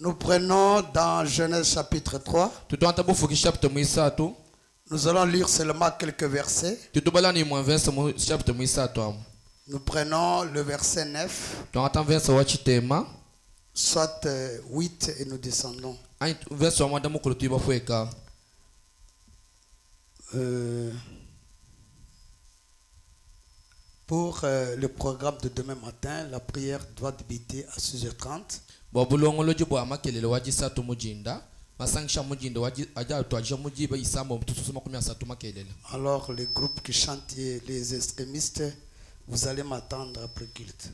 Nous prenons dans Genèse chapitre 3. Nous allons lire seulement quelques versets. Nous prenons le verset 9, soit 8 et nous descendons. Pour le programme de demain matin, la prière doit débuter à 6h30. Alors les groupes qui chantent et les extrémistes, vous allez m'attendre après culte.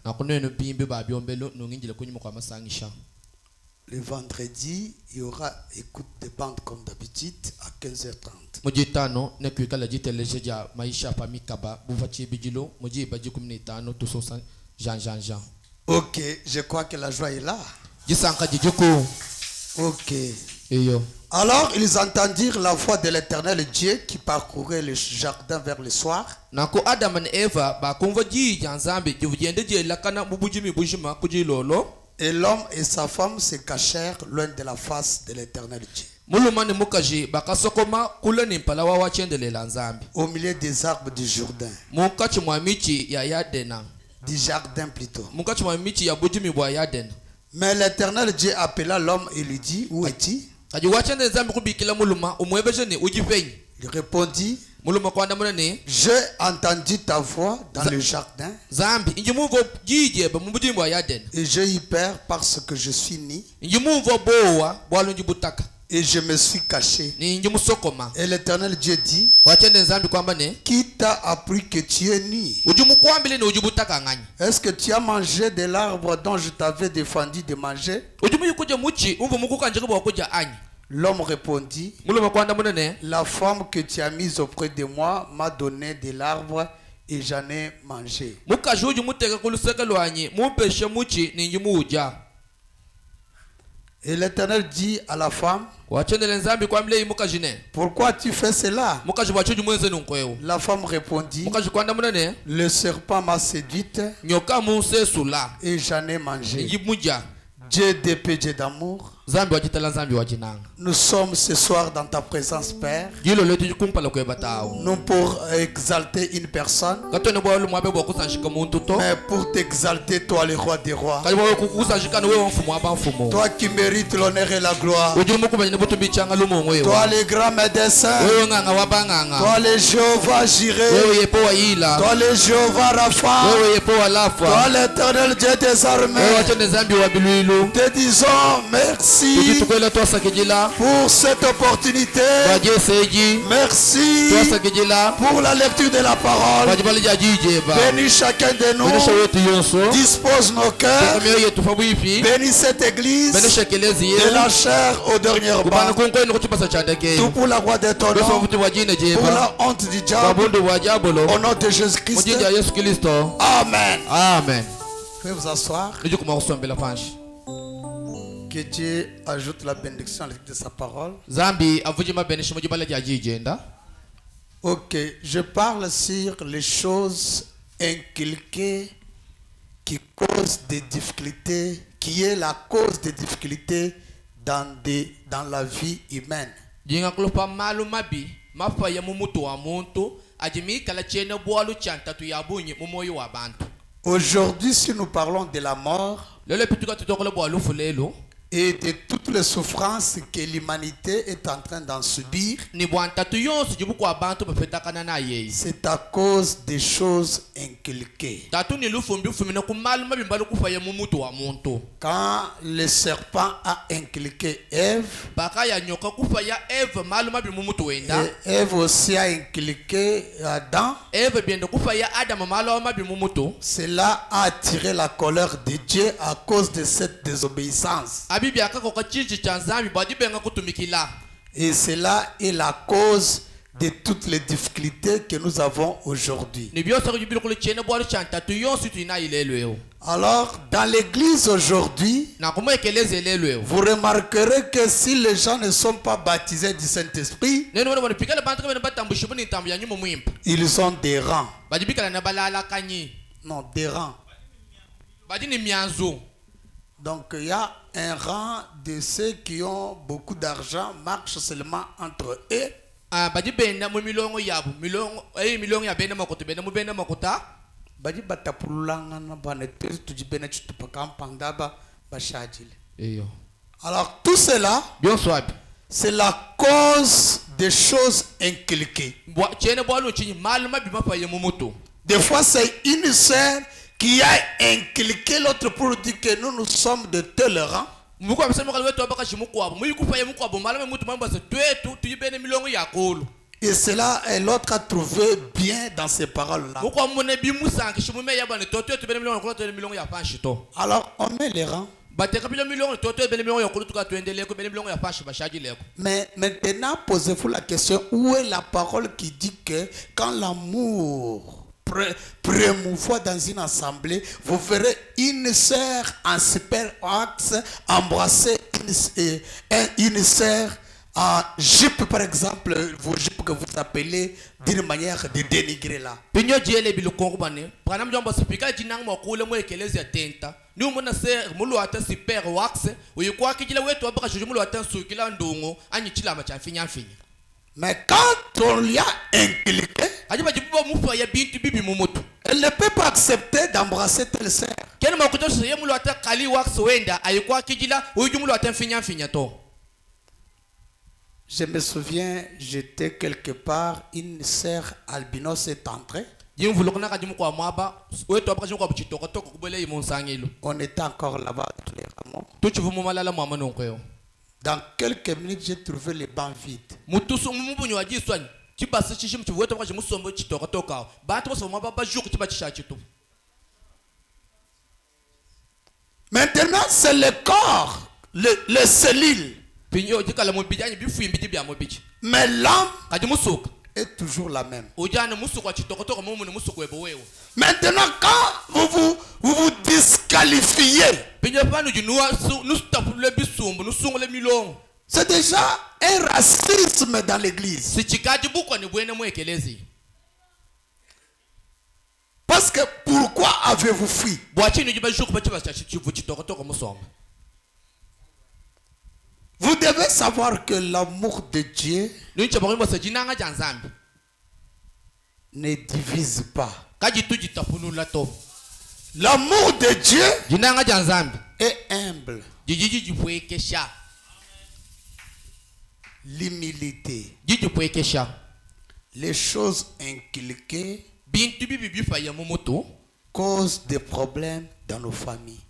Le vendredi, il y aura écoute de bande comme d'habitude à 15h30. Ok, je crois que la joie est là. Ok. Alors ils entendirent la voix de l'Éternel Dieu qui parcourait le jardin vers le soir. Et l'homme et sa femme se cachèrent loin de la face de l'Éternel Dieu, au milieu des arbres du Jourdain, du jardin plutôt. Mais l'Éternel Dieu appela l'homme et lui dit, où es-tu? Il répondit, j'ai entendu ta voix dans le jardin et j'ai eu peur parce que je suis nu et je me suis caché. Et l'Éternel Dieu dit, qui t'a appris que tu es nu? Est-ce que tu as mangé de l'arbre dont je t'avais défendu de manger? L'homme répondit, la femme que tu as mise auprès de moi m'a donné de l'arbre et j'en ai mangé. Et l'Éternel dit à la femme, pourquoi tu fais cela? La femme répondit, le serpent m'a séduite et j'en ai mangé. Dieu de paix, Dieu d'amour, nous sommes ce soir dans ta présence, Père, non pour exalter une personne, mais pour t'exalter, toi le roi des rois, toi qui mérites l'honneur et la gloire, toi le grand médecin, toi le Jéhovah Jireh, toi le Jéhovah Rapha, toi l'Éternel Dieu des armées. Te disons merci pour cette opportunité. Merci pour la lecture de la parole. Bénis chacun de nous. Dispose nos cœurs. Bénis cette église de la chair au dernier repas. Tout pour la gloire de ton nom, pour la honte du diable, au nom de Jésus-Christ. Amen. Amen. Pouvez vous asseoir. Que Dieu ajoute la bénédiction à l'écoute de sa parole. Ok, je parle sur les choses inculquées qui causent des difficultés, qui est la cause des difficultés dans la vie humaine. Aujourd'hui, si nous parlons de la mort et de toutes les souffrances que l'humanité est en train d'en subir, c'est à cause des choses inculquées. Quand le serpent a inculqué Ève, et Ève aussi a inculqué Adam, cela a attiré la colère de Dieu à cause de cette désobéissance. Et cela est la cause de toutes les difficultés que nous avons aujourd'hui. Alors, dans l'église aujourd'hui, vous remarquerez que si les gens ne sont pas baptisés du Saint-Esprit, ils ont des rangs. Non, des rangs. Donc il y a un rang de ceux qui ont beaucoup d'argent marche seulement entre eux. Badi batapulanga na bana tuji bena chutupaka mpandaba bashajile. Alors tout cela, c'est la cause des choses inculquées. Des fois, c'est une sœur qui a inculqué l'autre pour dire que nous sommes de tel rang. Et cela, l'autre a trouvé bien dans ces paroles-là. Alors, on met les rangs. Mais maintenant, posez-vous la question, où est la parole qui dit que quand l'amour promouvoir dans une assemblée, vous verrez une sœur en super axe embrasser une sœur en jupe, par exemple, vos jupes que vous appelez d'une manière de dénigrer là. Mais quand on lui a inculqué, elle ne peut pas accepter d'embrasser telle sœur. Je me souviens, j'étais quelque part, une sœur albinos est entrée. On était encore là-bas. Dans quelques minutes, j'ai trouvé les bancs vides. Maintenant, c'est le corps, les cellules. Mais l'âme est toujours la même. Maintenant, quand vous vous disqualifiez, c'est déjà un racisme dans l'église. Parce que pourquoi avez-vous fui? Vous devez savoir que l'amour de Dieu ne divise pas. L'amour de Dieu est humble. L'humilité. Les choses inculquées causent des problèmes dans nos familles.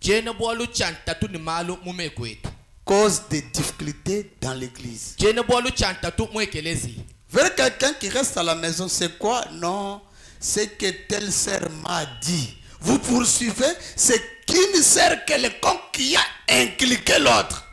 Cause des difficultés dans l'église. Vers quelqu'un qui reste à la maison, c'est quoi? Non, c'est que telle sœur m'a dit. Vous poursuivez, c'est qu'une sœur quelconque qui a inculqué l'autre.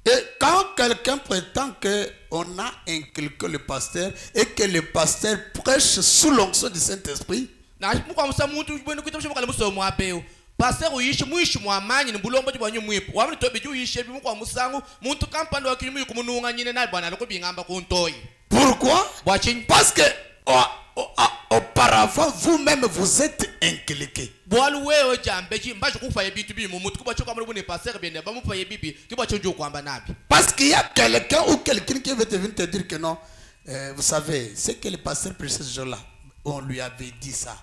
Et quand quelqu'un prétend qu'on a inculqué le pasteur et que le pasteur prêche sous l'onction du Saint-Esprit, pourquoi? Parce que auparavant, vous-même vous êtes inculqué. Parce qu'il y a quelqu'un ou quelqu'un qui veut venir te dire que non, vous savez, c'est que le pasteur prêchait ce jour-là. On lui avait dit ça.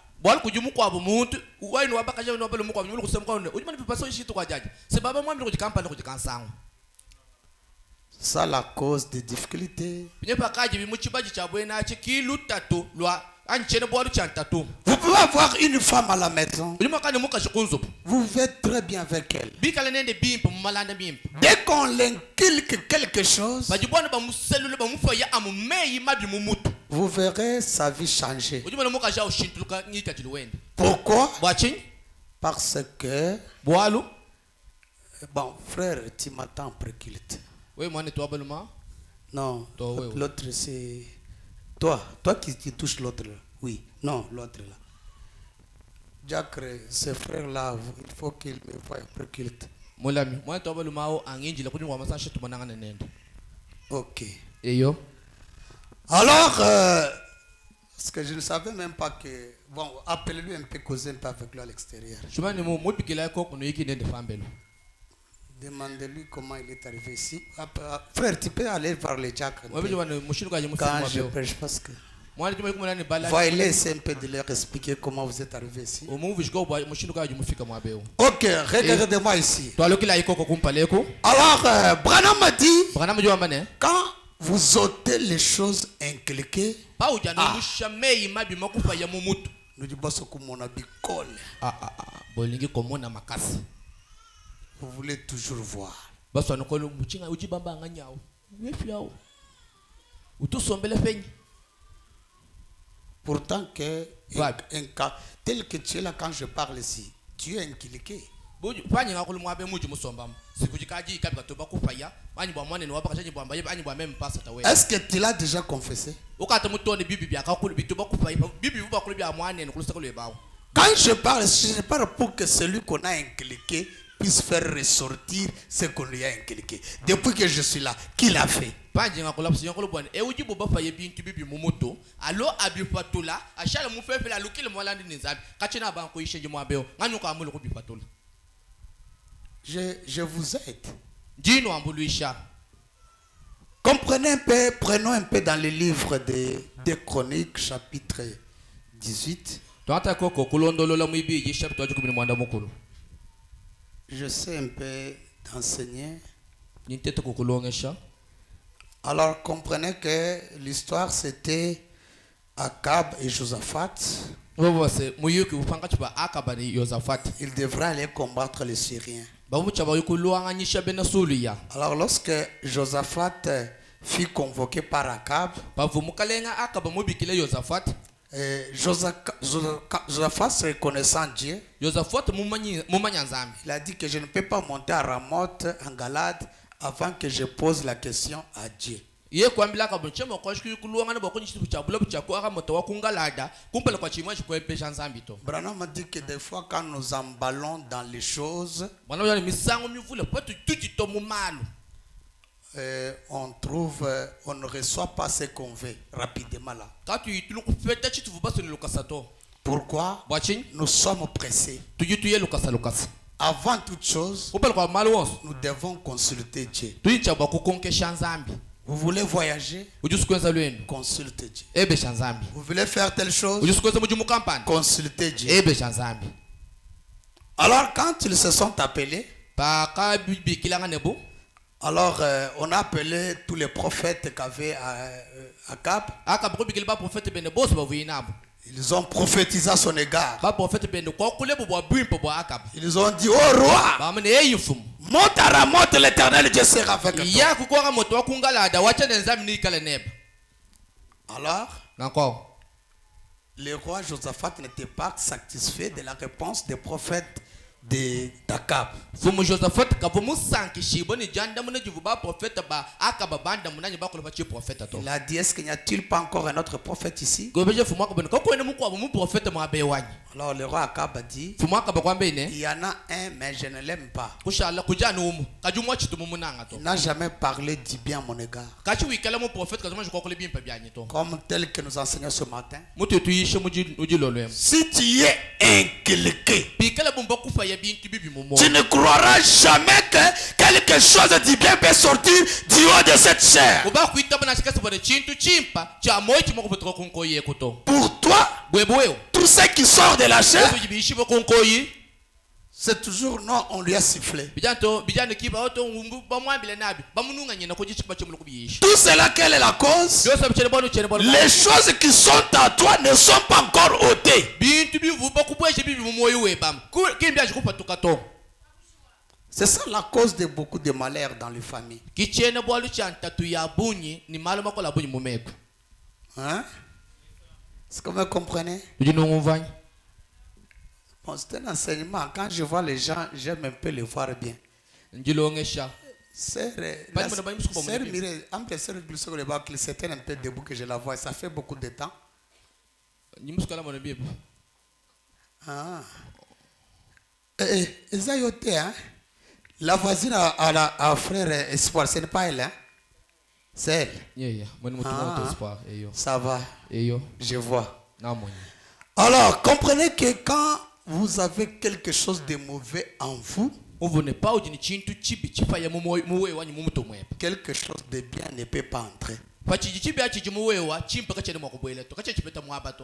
Ça la cause des difficultés. Vous pouvez avoir une femme à la maison. Vous faites très bien avec elle. Dès qu'on l'inculque quelque chose, vous verrez sa vie changer. Pourquoi? Parce que, bon, frère, tu m'attends après culte. Non, l'autre c'est toi qui touches l'autre là. Oui, non, l'autre là. Jacques, ce frère là, il faut qu'il me voie après culte. Ok. Alors, parce que je ne savais même pas que... Bon, appelez-lui un peu, causer un peu avec lui à l'extérieur. Demandez-lui comment il est arrivé ici. Frère, tu peux aller voir les diacres quand je prêche parce que... Voyez-les un peu de leur expliquer comment vous êtes arrivé ici. Ok, regardez-moi ici. Alors, Branham m'a dit, quand vous ôtez les choses inculquées, nous disons que mon habit colle. Vous voulez toujours voir. Pourtant que un cas tel que tu es là quand je parle ici, tu es inculqué. Est-ce que tu l'as déjà confessé? Quand je parle pour que celui qu'on a inculqué puisse faire ressortir ce qu'on lui a inculqué. Depuis que je suis là, qui l'a fait? Je vous aide. Comprenez un peu, prenons un peu dans le livre des Chroniques, chapitre 18. Je sais un peu d'enseigner. Alors comprenez que l'histoire c'était Akab et Josaphat. Il devrait aller combattre les Syriens. Alors lorsque Josaphat fut convoqué par Akab, Josaphat se reconnaissant Dieu, il a dit que je ne peux pas monter à Ramoth en Galade avant que je pose la question à Dieu. Branham m'a dit que des fois quand nous emballons dans les choses, on trouve, on ne reçoit pas ce qu'on veut rapidement là. Pourquoi? Nous sommes pressés. Avant toute chose, nous devons consulter Dieu. Vous voulez voyager? Consultez Dieu. Vous voulez faire telle chose? Consultez Dieu. Alors quand ils se sont appelés, alors on a appelé tous les prophètes qu'avait Akab. Ils ont prophétisé à son égard. Ils ont dit, oh roi, monte à Ramoth, l'Éternel Dieu sera avec toi. Alors, le roi Josaphat n'était pas satisfait de la réponse des prophètes d'Akab. Il a dit, est-ce qu'il n'y a-t-il pas encore un autre prophète ici? Alors le roi Akab a dit, il y en a un mais je ne l'aime pas. Il n'a jamais parlé du bien à mon égard. Comme tel que nous enseignons ce matin. Si tu es inculqué, tu ne croiras jamais que quelque chose de bien peut sortir du haut de cette chair. Pour toi, tout ce qui sort de la chair, c'est toujours non, on lui a sifflé. Tout cela, quelle est la cause? Les choses qui sont à toi ne sont pas encore ôtées. C'est ça la cause de beaucoup de malheurs dans les familles. Hein? Est-ce que vous comprenez? Bon, c'est un enseignement. Quand je vois les gens, j'aime un peu les voir bien. Sœur Mireille, c'était un peu debout que je la vois. Ça fait beaucoup de temps. Ah. La voisine a frère Espoir, ce n'est pas elle, hein? C'est elle. Ça va. Je vois. Alors, comprenez que quand vous avez quelque chose de mauvais en vous, quelque chose de bien ne peut pas entrer.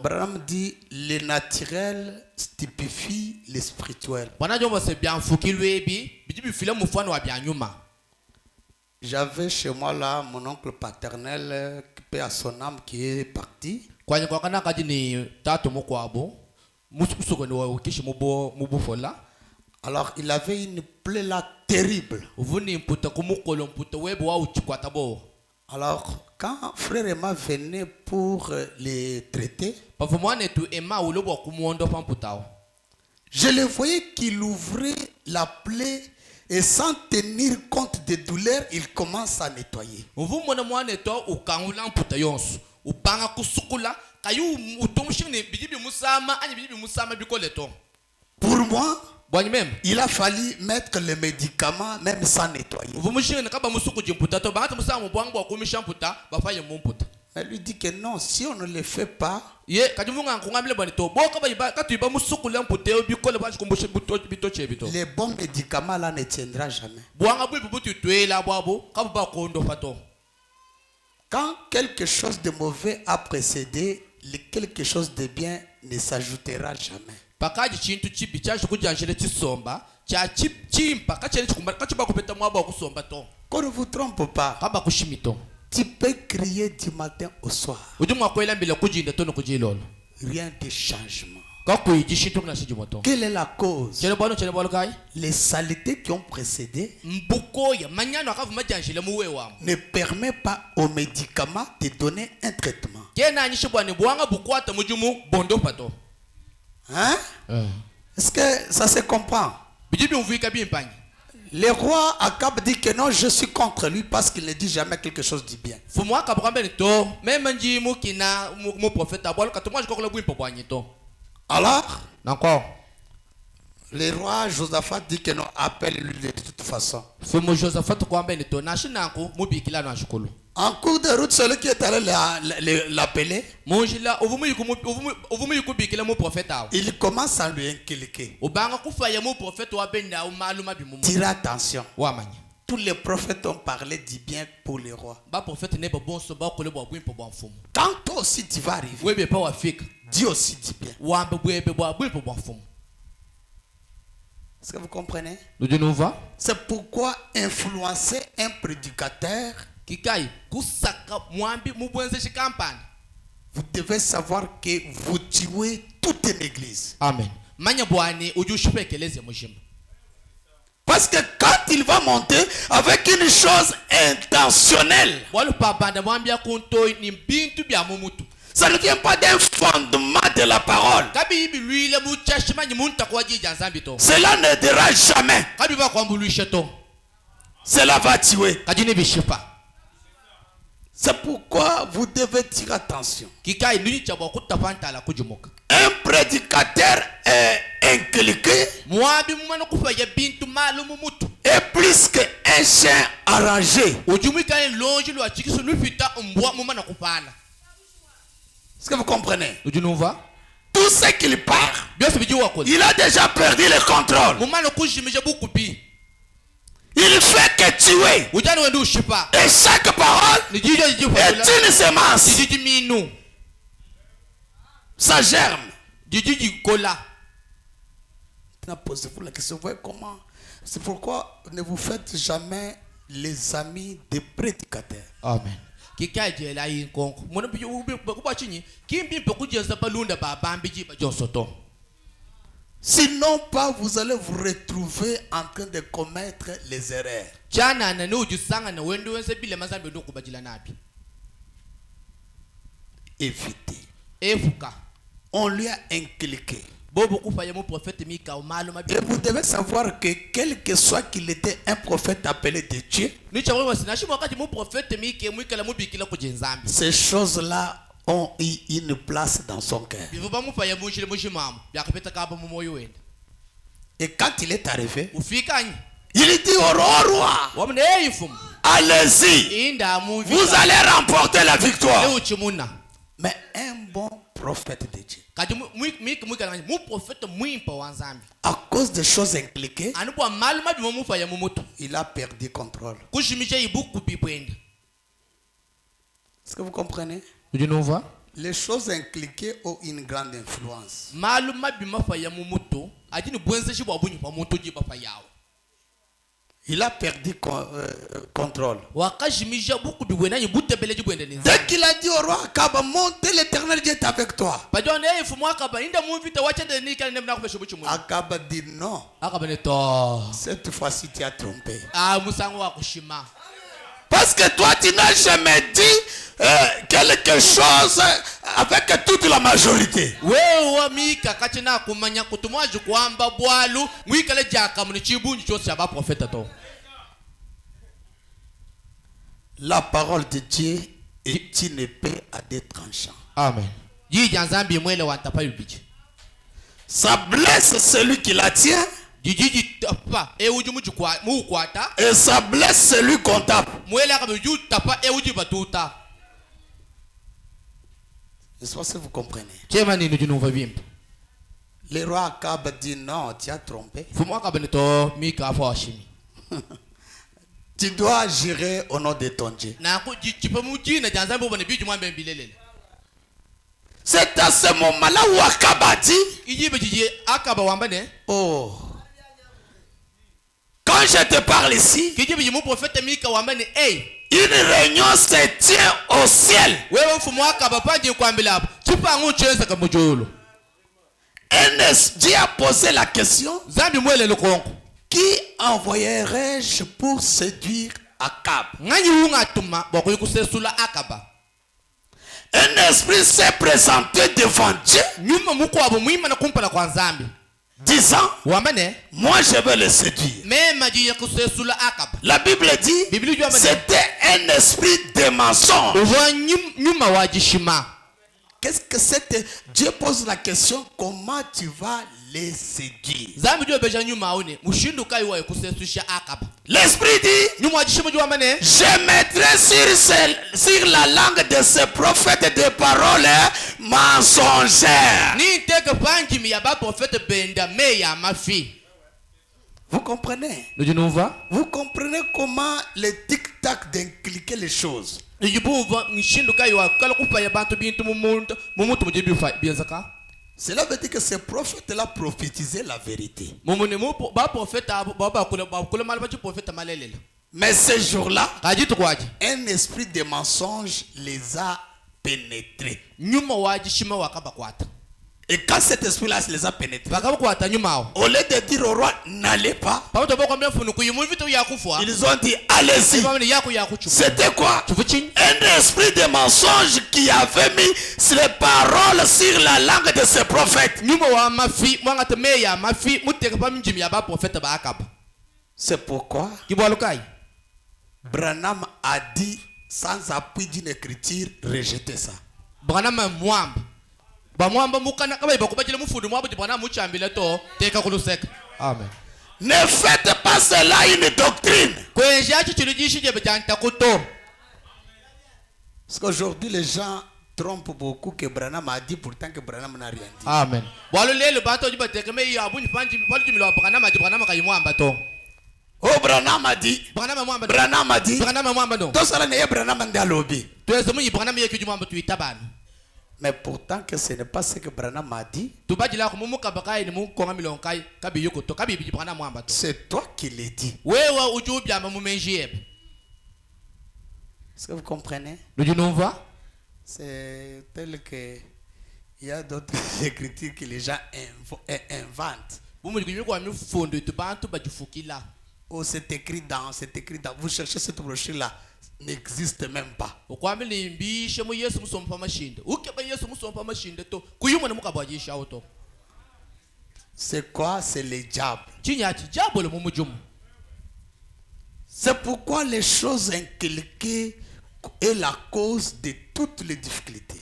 Branham dit le naturel stupéfie le spirituel. J'avais chez moi là mon oncle paternel, paix à son âme, qui est parti. Alors il avait une plaie là terrible. Alors quand frère Emma venait pour les traiter, je le voyais qu'il ouvrait la plaie et sans tenir compte des douleurs, il commence à nettoyer. Pour moi, il a fallu mettre les médicaments même sans nettoyer. Elle lui dit que non, si on ne le fait pas, les bons médicaments là ne tiendront jamais. Quand quelque chose de mauvais a précédé, quelque chose de bien ne s'ajoutera jamais. Qu'on ne vous trompe pas. Tu peux crier du matin au soir. Rien de changement. Quelle est la cause? Les saletés qui ont précédé ne permettent pas aux médicaments de donner un traitement. Hein? Est-ce que ça se comprend? Le roi Akab dit que non, je suis contre lui parce qu'il ne dit jamais quelque chose de bien. Alors, le roi Josaphat dit que non, appelle-lui de toute façon. En cours de route, celui qui est allé l'appeler, il commence à lui inculquer. Tire attention. Tous les prophètes ont parlé du bien pour le roi. Quand toi aussi tu vas arriver, dis aussi du bien. Est-ce que vous comprenez? C'est pourquoi influencer un prédicateur, vous devez savoir que vous tuez toute une église. Amen. Parce que quand il va monter avec une chose intentionnelle, ça ne vient pas d'un fondement de la parole. Cela n'aidera jamais. Cela va tuer. C'est pourquoi vous devez tirer attention. Un prédicateur est inculqué est plus qu'un chien arrangé. Est-ce que vous comprenez? Tout ce qu'il parle, il a déjà perdu le contrôle. Il fait que tuer. Et chaque parole est une semence. Ça germe. Posez-vous la question, voyez comment. C'est pourquoi ne vous faites jamais les amis des prédicateurs. Amen. Sinon pas, vous allez vous retrouver en train de commettre les erreurs. Évitez. On lui a inculqué. Et vous devez savoir que quel que soit qu'il était un prophète appelé de Dieu, ces choses-là ont eu une place dans son cœur. Et quand il est arrivé, il dit au roi, allez-y. Vous allez remporter la victoire. Mais un bon prophète de Dieu, à cause des choses impliquées, il a perdu contrôle. Est-ce que vous comprenez? Les choses impliquées ont une grande influence. Il a perdu contrôle. Dès qu'il a dit au roi Akab, monte, l'Éternel Dieu est avec toi. Akab a dit non. Cette fois-ci tu as trompé. Parce que toi tu n'as jamais dit quelque chose avec toute la majorité. La parole de Dieu est une épée à deux tranchants. Amen. Ça blesse celui qui la tient. Et ça blesse celui qu'on tape. Je sais pas si vous comprenez. Le roi Akab dit non, tu as trompé. Tu dois gérer au nom de ton Dieu. C'est à ce moment-là où Akab a dit, oh, quand je te parle ici, une réunion se tient au ciel. Dieu a posé la question, qui envoyerai-je pour séduire Akab? Un esprit s'est présenté devant Dieu, disant, moi je vais le séduire. La Bible dit, c'était un esprit de mensonge. Qu'est-ce que c'était? Dieu pose la question, comment tu vas les séduire? L'esprit dit, je mettrai sur la langue de ce prophète des paroles mensongères. Vous comprenez? Vous comprenez comment le tic-tac d'inculquer les choses? Cela veut dire que ces prophètes-là prophétisaient la vérité. Mais ce jour-là, un esprit de mensonge les a pénétrés. Et quand cet esprit-là les a pénétrés, au lieu de dire au roi, n'allez pas, ils ont dit, allez-y. C'était quoi? Un esprit de mensonge qui avait mis les paroles sur la langue de ce prophète. C'est pourquoi Branham a dit, sans appui d'une écriture, rejetez ça. Amen. Ne faites pas cela une doctrine. Parce qu'aujourd'hui les gens trompent beaucoup que Branham a dit, pourtant que Branham n'a rien dit. Amen. Oh, Branham a dit. Branham a dit. Tout ça n'est pas Branham dans lobby. Mais pourtant que ce n'est pas ce que Branham a dit. C'est toi qui l'as dit. Est-ce que vous comprenez? C'est tel que il y a d'autres écritures que les gens inventent. Oh, c'est écrit dans. Vous cherchez cette brochure-là. N'existe même pas. C'est quoi? C'est le diable. C'est pourquoi les choses inculquées est la cause de toutes les difficultés.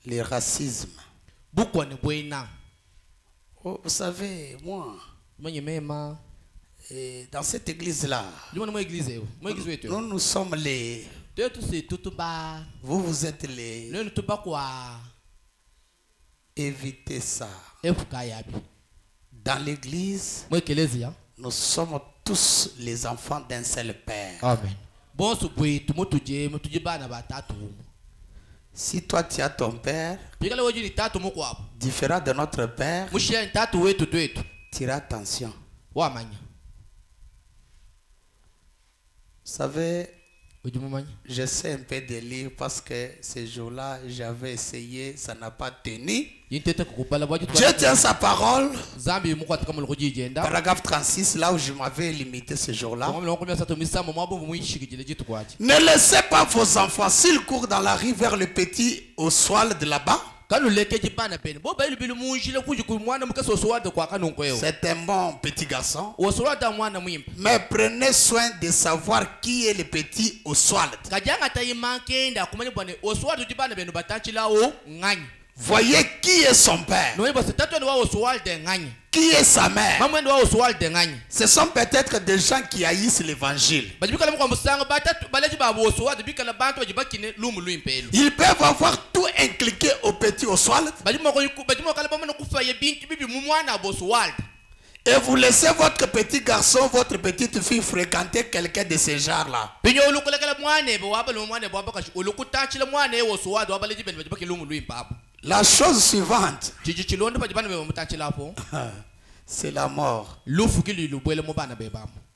Le racisme, Oh, vous savez, moi, dans cette église-là, nous sommes les... Vous êtes les... Évitez ça. Dans l'église, nous sommes tous les enfants d'un seul père. Amen. Si toi tu as ton père, différent de notre père, tire attention. Vous savez, j'essaie un peu de lire parce que ces jours-là, j'avais essayé, ça n'a pas tenu. Dieu tient sa parole. Paragraphe 36, là où je m'avais limité ce jour-là. Ne laissez pas vos enfants, s'ils courent dans la rue vers le petit oswald de là-bas. C'est un bon petit garçon. Mais prenez soin de savoir qui est le petit Oswald. Voyez qui est son père. Qui est sa mère. Ce sont peut-être des gens qui haïssent l'évangile. Ils peuvent avoir tout inculqué au petit Oswald. Et vous laissez votre petit garçon, votre petite fille fréquenter quelqu'un de ces genres-là. La chose suivante, c'est la mort.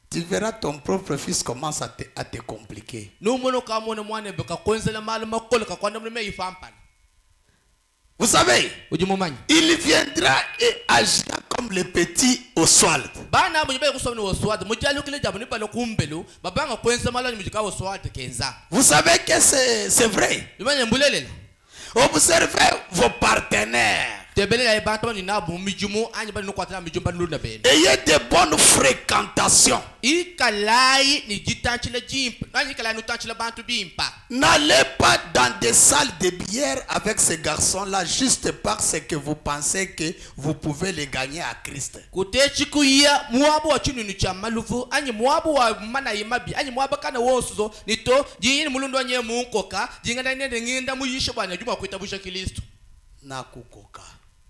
Tu verras ton propre fils commence à te compliquer. Vous savez, il viendra et agira comme le petit Oswald. Vous savez que c'est vrai. Observez vos partenaires. Ayez de bonnes fréquentations. N'allez pas dans des salles de bière avec ces garçons-là juste parce que vous pensez que vous pouvez les gagner à Christ.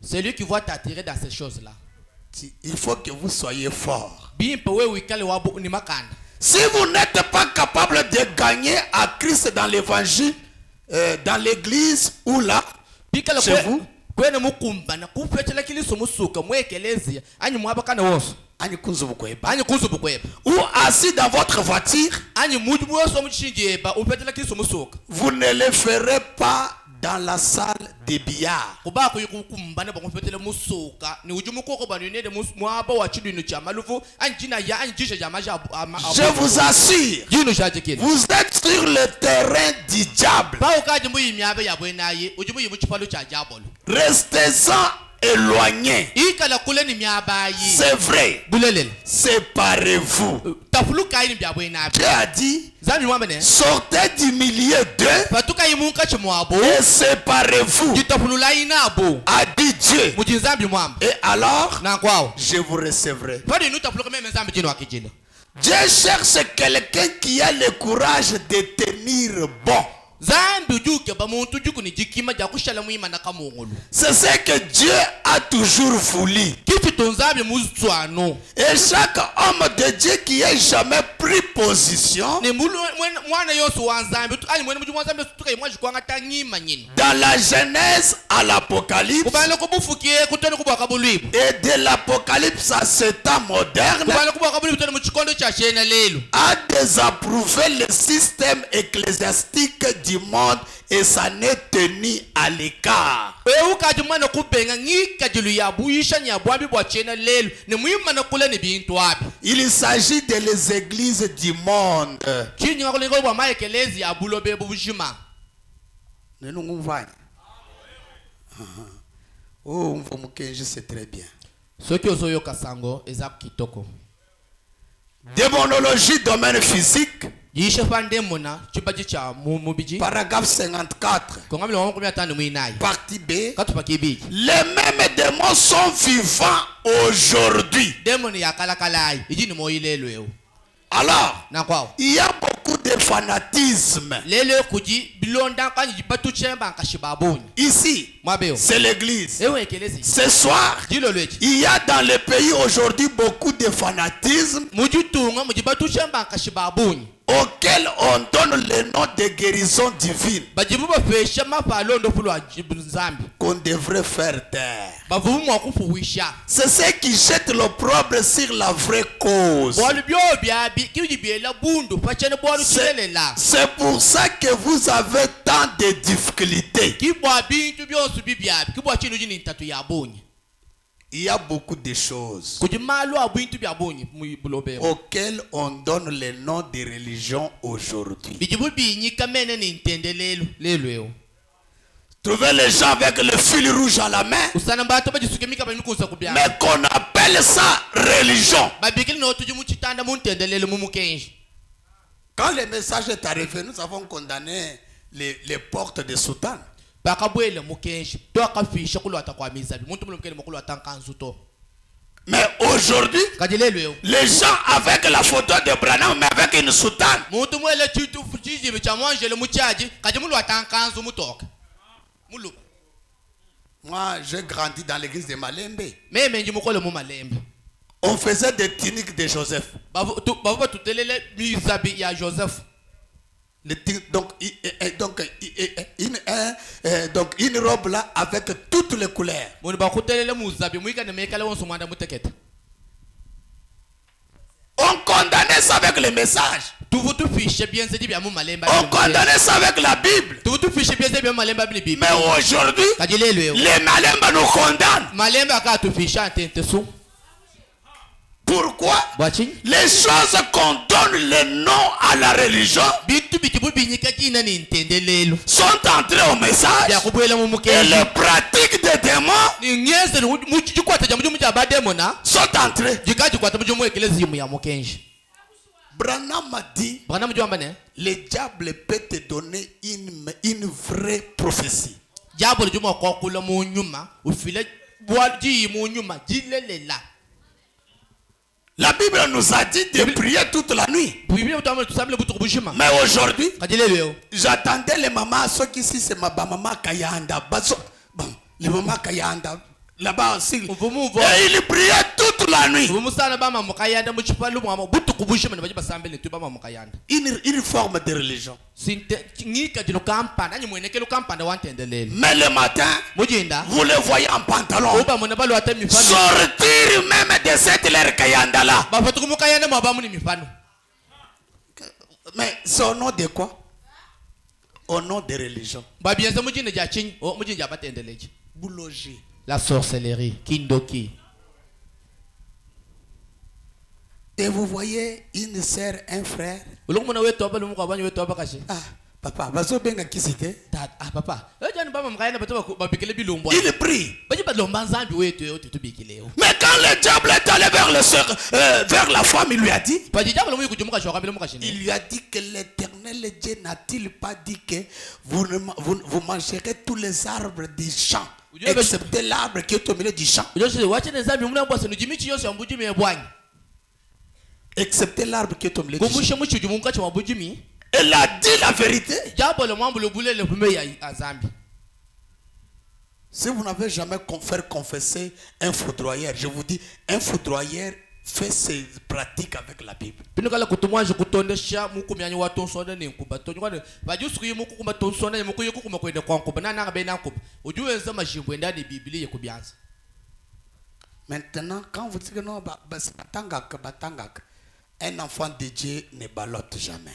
C'est lui qui va t'attirer dans ces choses-là. Il faut que vous soyez fort. Si vous n'êtes pas capable de gagner à Christ dans l'évangile, dans l'église ou là, chez vous, ou assis dans votre voiture, vous ne le ferez pas dans la salle de billard. Je vous assure, vous êtes sur le terrain du diable. Restez-en éloignés. C'est vrai. Séparez-vous. Dieu a dit, sortez du milieu d'eux et séparez-vous, a dit Dieu. Et alors, je vous recevrai. Dieu cherche quelqu'un qui a le courage de tenir bon. C'est ce que Dieu a toujours voulu. Et chaque homme de Dieu qui ait jamais pris position dans la Genèse à l'Apocalypse et de l'Apocalypse à ce temps moderne a désapprouvé le système ecclésiastique du monde et ça n'est tenu à l'écart. Il s'agit de les églises du monde. Oh, c'est très bien. Démonologie, domaine physique. Paragraphe 54. Partie B. Les mêmes démons sont vivants aujourd'hui. Alors, il y a beaucoup de fanatisme. Ici, c'est l'église. Ce soir, il y a dans le pays aujourd'hui beaucoup de fanatisme auquel on donne le nom de guérison divine qu'on devrait faire taire. C'est ce qui jette l'opprobre sur la vraie cause. C'est pour ça que vous avez tant de difficultés. Il y a beaucoup de choses auxquelles on donne le nom de religion aujourd'hui. Trouvez les gens avec le fil rouge à la main, mais qu'on appelle ça religion. Quand le message est arrivé, nous avons condamné les portes de Soudan. Mais aujourd'hui, les gens avec la photo de Branham, mais avec une soutane. Moi, j'ai grandi dans l'église de Malembe. On faisait des tuniques de Joseph. Donc une robe là avec toutes les couleurs. On condamnait ça avec le message. On condamnait ça avec la Bible. Mais aujourd'hui, les Malemba nous condamnent. Pourquoi? Les choses qu'on donne le nom à la religion sont entrées au message et les pratiques des démons sont entrées. Branham a dit, le diable peut te donner une vraie prophétie. La Bible nous a dit de prier toute la nuit. Mais aujourd'hui, j'attendais les mamans, ceux qui ici c'est ma maman Kayanda. Bon, les mamans Kayanda, là-bas aussi. Et ils priaient toute la nuit. Une forme de religion. Mais le matin, vous le voyez en pantalon. Sortir même de cette l'air Kayanda là. Mais c'est au nom de quoi? Au nom de religion. Boulogie. La sorcellerie, kindoki. Et vous voyez une sœur, un frère. Ah, papa, Ah, papa. Il prie. Mais quand le diable est allé vers la femme, il lui a dit, que l'Éternel Dieu n'a-t-il pas dit que vous mangerez tous les arbres du champ, excepté l'arbre qui est au milieu du champ. Excepté l'arbre qui est au milieu du champ. Elle a dit la vérité. Si vous n'avez jamais fait confesser un foudroyeur, je vous dis, un foudroyeur fait ses pratiques avec la Bible. Maintenant, quand vous dites que non, un enfant de Dieu ne ballotte jamais.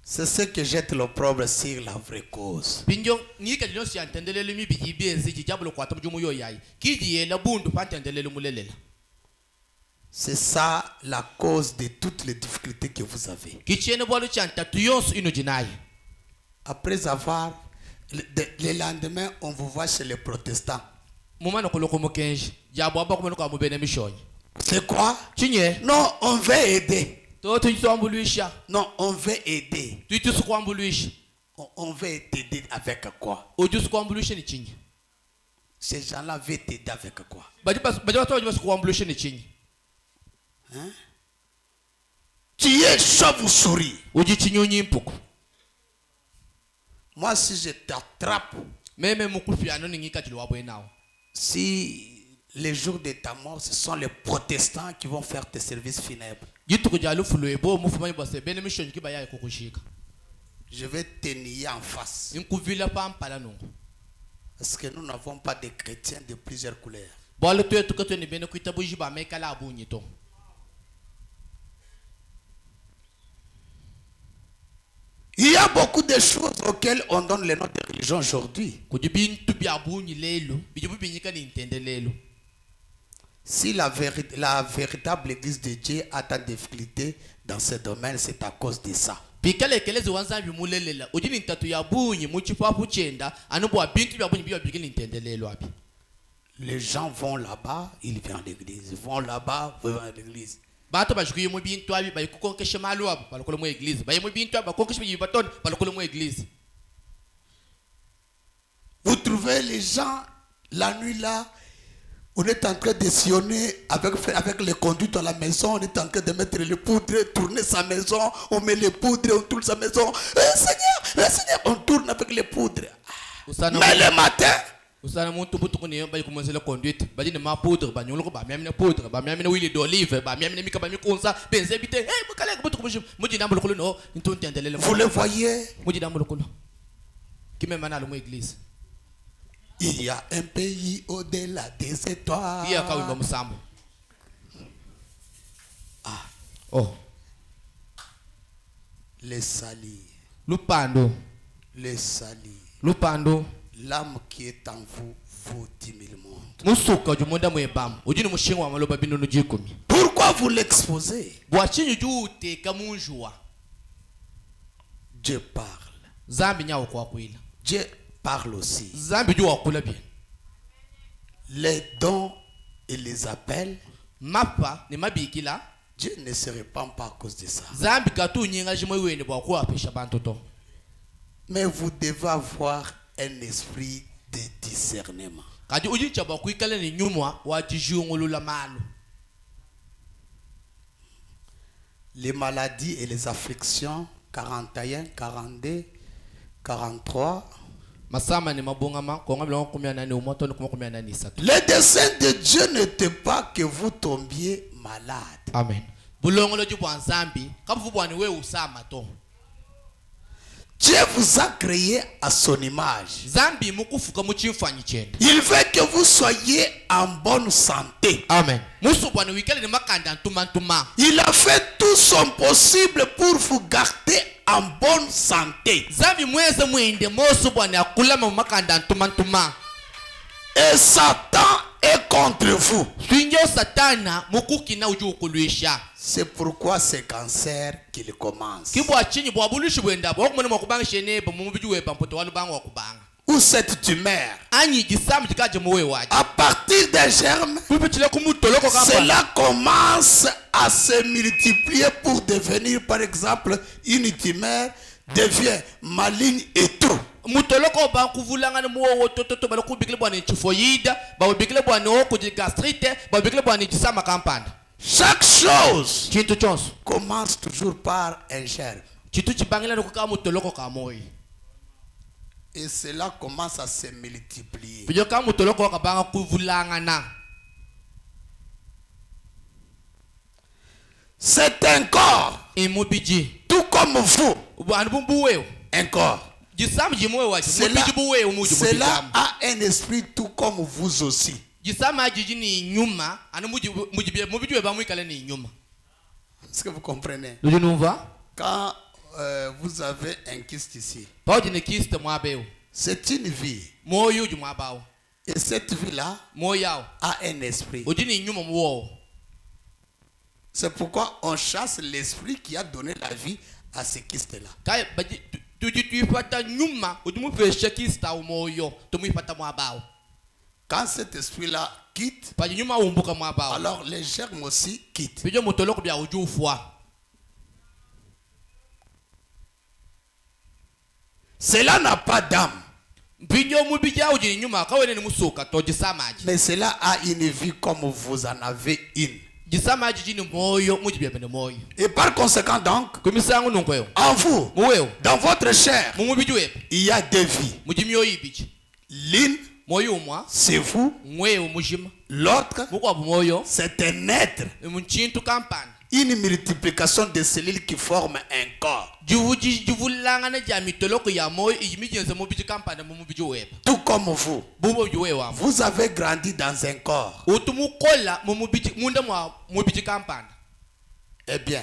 C'est ce que jette l'opprobre sur la vraie cause. C'est ça la cause de toutes les difficultés que vous avez. Après avoir Le lendemain, on vous voit chez les protestants. C'est quoi? Non, on veut aider. Non, on veut aider. On veut t'aider avec quoi? Ces gens-là veulent t'aider avec quoi? Hein? Tu es chauve-souris. Moi, si je t'attrape, si les jours de ta mort, ce sont les protestants qui vont faire tes services funèbres. Je vais te nier en face. Parce que nous n'avons pas de chrétiens de plusieurs couleurs. Il y a beaucoup de choses auxquelles on donne le nom de religion aujourd'hui. Si la véritable église de Dieu a tant de difficultés dans ce domaine, c'est à cause de ça. Les gens vont là-bas, ils viennent à l'église. Ils vont là-bas, ils vont à l'église. Vous trouvez les gens la nuit là, on est en train de sillonner avec les conduites à la maison, on est en train de mettre les poudres, tourner sa maison, on met les poudres, on tourne sa maison. Seigneur, on tourne avec les poudres. Mais le matin, vous le voyez, il y a un pays au-delà des étoiles. Les salis. Les salis. L'âme qui est en vous vaut 10 000 mondes. Pourquoi vous l'exposez? Dieu parle. Dieu parle aussi. Les dons et les appels, Dieu ne se répand pas à cause de ça. Mais vous devez avoir un esprit de discernement. Les maladies et les afflictions, 41, 42, 43. Le dessein de Dieu n'était pas que vous tombiez malade. Amen. Dieu vous a créé à son image. Il veut que vous soyez en bonne santé. Amen. Il a fait tout son possible pour vous garder en bonne santé. Et Satan est contre vous. C'est pourquoi ce cancer qu'il commence. Ou cette tumeur. À partir des germes, cela commence à se multiplier pour devenir, par exemple, une tumeur devient maligne et tout. Chaque chose commence toujours par un germe. Et cela commence à se multiplier. C'est un corps. Tout comme vous. Un corps. Cela a un esprit tout comme vous aussi. Est-ce que vous comprenez? Quand vous avez un kyste ici, c'est une vie. Et cette vie-là a un esprit. C'est pourquoi on chasse l'esprit qui a donné la vie à ce kyste-là. Quand cet esprit-là quitte, alors les germes aussi quittent. Cela n'a pas d'âme. Mais cela a une vie comme vous en avez une. Et par conséquent donc, en vous, dans votre chair, il y a deux vies. L'une, c'est vous. L'autre, c'est un être. Une multiplication de cellules qui forment un corps. Tout comme vous. Vous avez grandi dans un corps. Eh bien,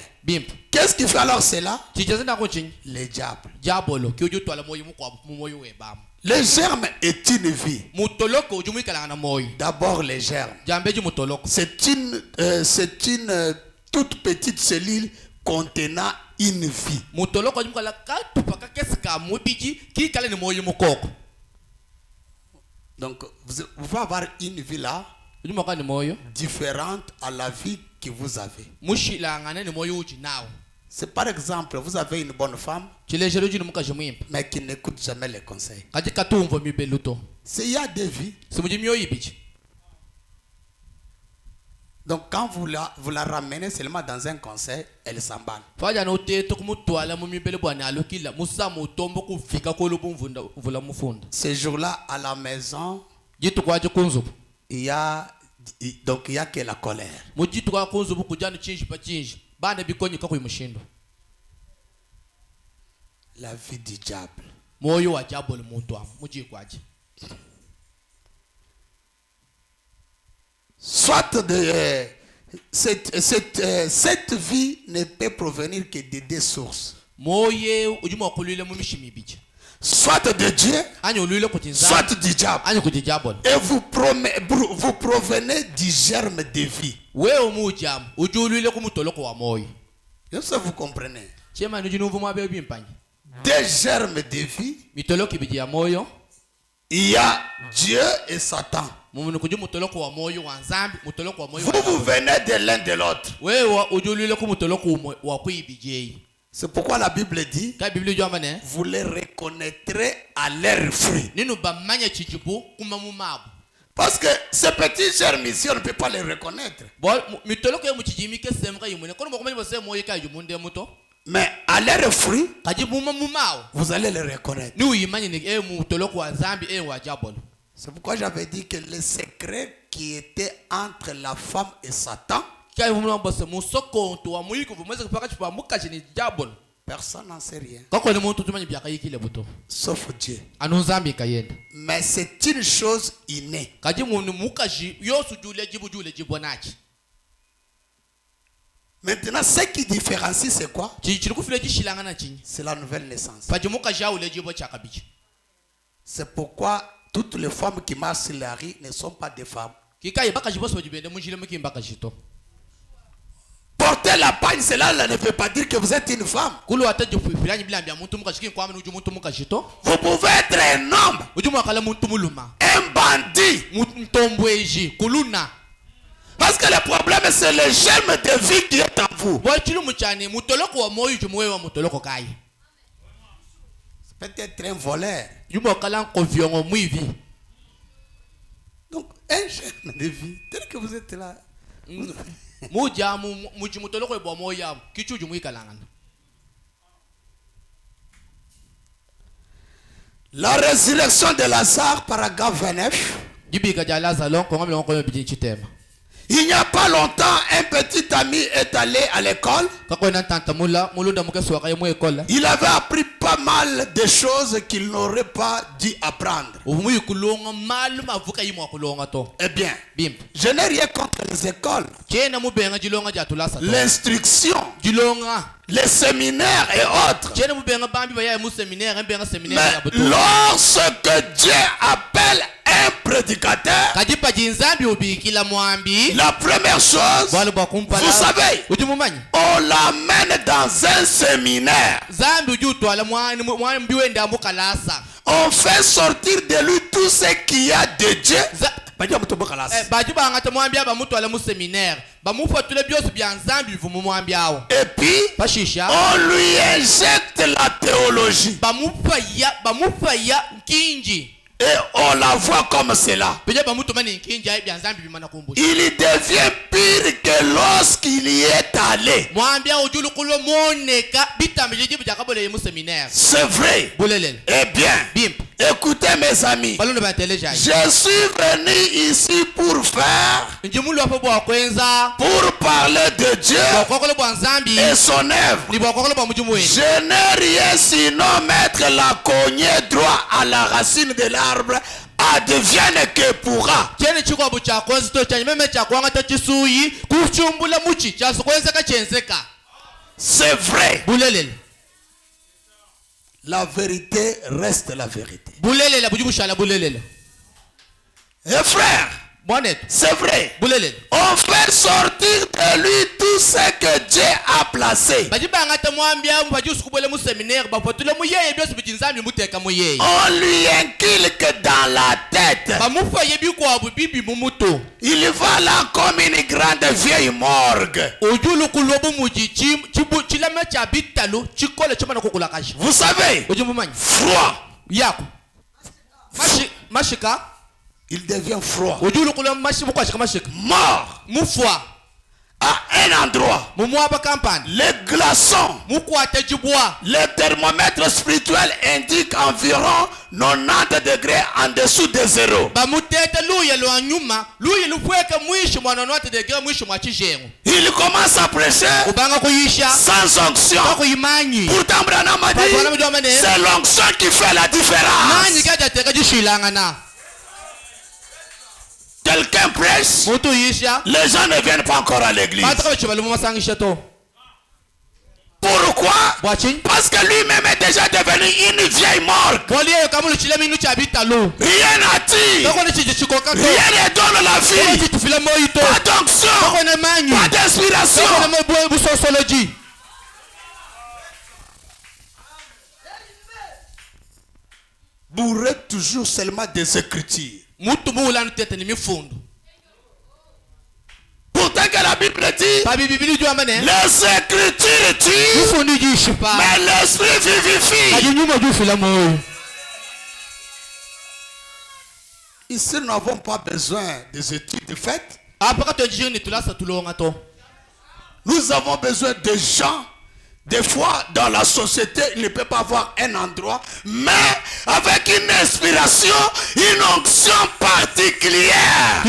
qu'est-ce qui fait alors cela? Les diables. Les germes est une vie. D'abord les germes. C'est une toute petite cellule contenant une vie. Donc vous pouvez avoir une vie là différente à la vie que vous avez. C'est par exemple, vous avez une bonne femme, mais qui n'écoute jamais les conseils. Il y a des vies. Donc quand vous la ramenez seulement dans un conseil, elle s'emballe. Ce jour-là, à la maison, il y a que la colère. La vie du diable. Soit cette vie ne peut provenir que de deux sources. Soit de Dieu, soit du diable. Et vous provenez du germe de vie. Je sais vous comprenez. Des germes de vie. Il y a Dieu et Satan. Vous venez de l'un de l'autre. C'est pourquoi la Bible dit, vous les reconnaîtrez à leurs fruits. Parce que ces petits germes ici, on ne peut pas les reconnaître. Mais à leurs fruits, vous allez les reconnaître. C'est pourquoi j'avais dit que le secret qui était entre la femme et Satan, personne n'en sait rien. Sauf Dieu. Mais c'est une chose innée. Maintenant, ce qui différencie, c'est quoi? C'est la nouvelle naissance. C'est pourquoi toutes les femmes qui marchent sur la rue ne sont pas des femmes. Porter la paille, cela ne veut pas dire que vous êtes une femme. Vous pouvez être un homme, un bandit. Parce que le problème, c'est le germe de vie qui est en vous. Peut-être un voleur. Donc, un germe de vie, tel que vous êtes là. La résurrection de Lazare, paragraphe 29. Il n'y a pas longtemps, un petit ami est allé à l'école. Il avait appris pas mal de choses qu'il n'aurait pas dû apprendre. Eh bien, je n'ai rien contre les écoles, l'instruction, les séminaires et autres. Mais lorsque Dieu appelle un prédicateur, la première chose, vous savez, on l'amène dans un séminaire. On fait sortir de lui tout ce qu'il y a de Dieu. Et puis, on lui injecte la théologie. Et on la voit comme cela. Il devient pire que lorsqu'il y est allé. C'est vrai. Eh bien, écoutez mes amis, je suis venu ici pour parler de Dieu et son œuvre. Je n'ai rien sinon mettre la cognée droit à la racine de l'arbre, advienne que pourra. C'est vrai. La vérité reste la vérité. Et frère, c'est vrai. On fait sortir de lui tout ce que Dieu a placé. On lui inculque dans la tête. Il va là comme une grande vieille morgue. Vous savez, froid. Il devient froid. Mort. À un endroit. Les glaçons. Le thermomètre spirituel indique environ 90 degrés en dessous de zéro. Il commence à prêcher sans onction. Pourtant, Branham a dit, c'est l'onction qui fait la différence. Quelqu'un prêche, les gens ne viennent pas encore à l'église. Pourquoi? Parce que lui-même est déjà devenu une vieille morgue. Rien n'attire, rien ne donne la vie. Pas d'onction, pas d'inspiration. Bourré toujours seulement des écritures. Pourtant que la Bible dit, les écritures tuent, mais l'esprit vivifie. Ici, nous n'avons pas besoin des études faites. Nous avons besoin de gens. Des fois, dans la société, il ne peut pas avoir un endroit, mais avec une inspiration, une onction particulière.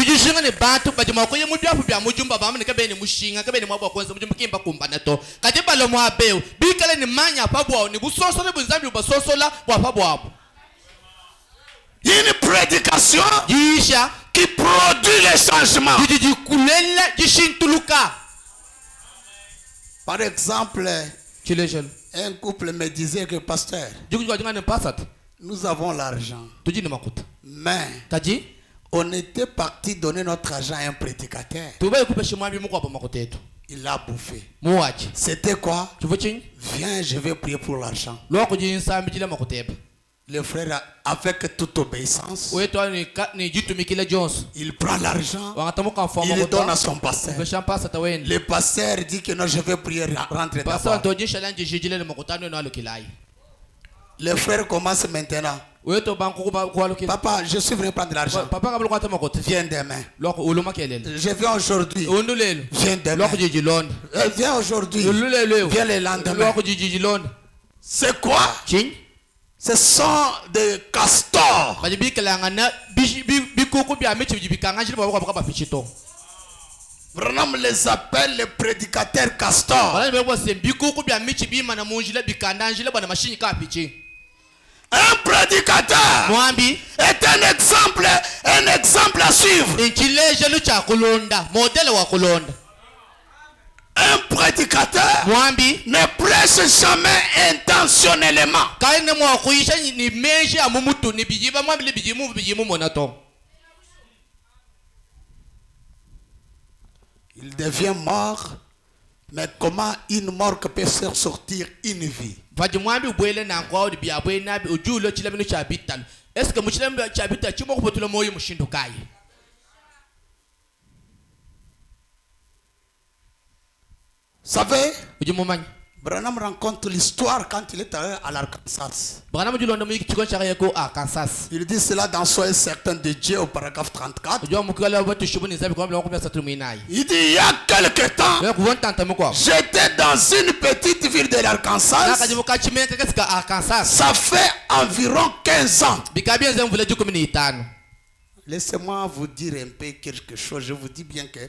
Une prédication qui produit les changements. Par exemple, un couple me disait que pasteur, nous avons l'argent, mais on était parti donner notre argent à un prédicateur. Il l'a bouffé. C'était quoi? Viens, je vais prier pour l'argent. Le frère, avec toute obéissance, il prend l'argent, il le donne à son pasteur. Le pasteur dit que non, je vais prier, rentre d'abord. Le frère commence maintenant. Papa, je suis venu prendre l'argent. Viens demain. Je viens aujourd'hui. Viens demain. Viens aujourd'hui. Viens le lendemain. C'est quoi? Ce sont des castors. Branham les appelle les prédicateurs castors. Un prédicateur est un exemple à suivre. Un prédicateur ne prêche jamais intentionnellement. Il devient mort. Mais comment une mort peut faire sortir une vie? Vous savez, Branham rencontre l'histoire quand il est allé à l'Arkansas. Il dit cela dans Soyez certain de Dieu au paragraphe 34. Il dit il y a quelque temps, j'étais dans une petite ville de l'Arkansas. Ça fait environ 15 ans. Laissez-moi vous dire un peu quelque chose. Je vous dis bien que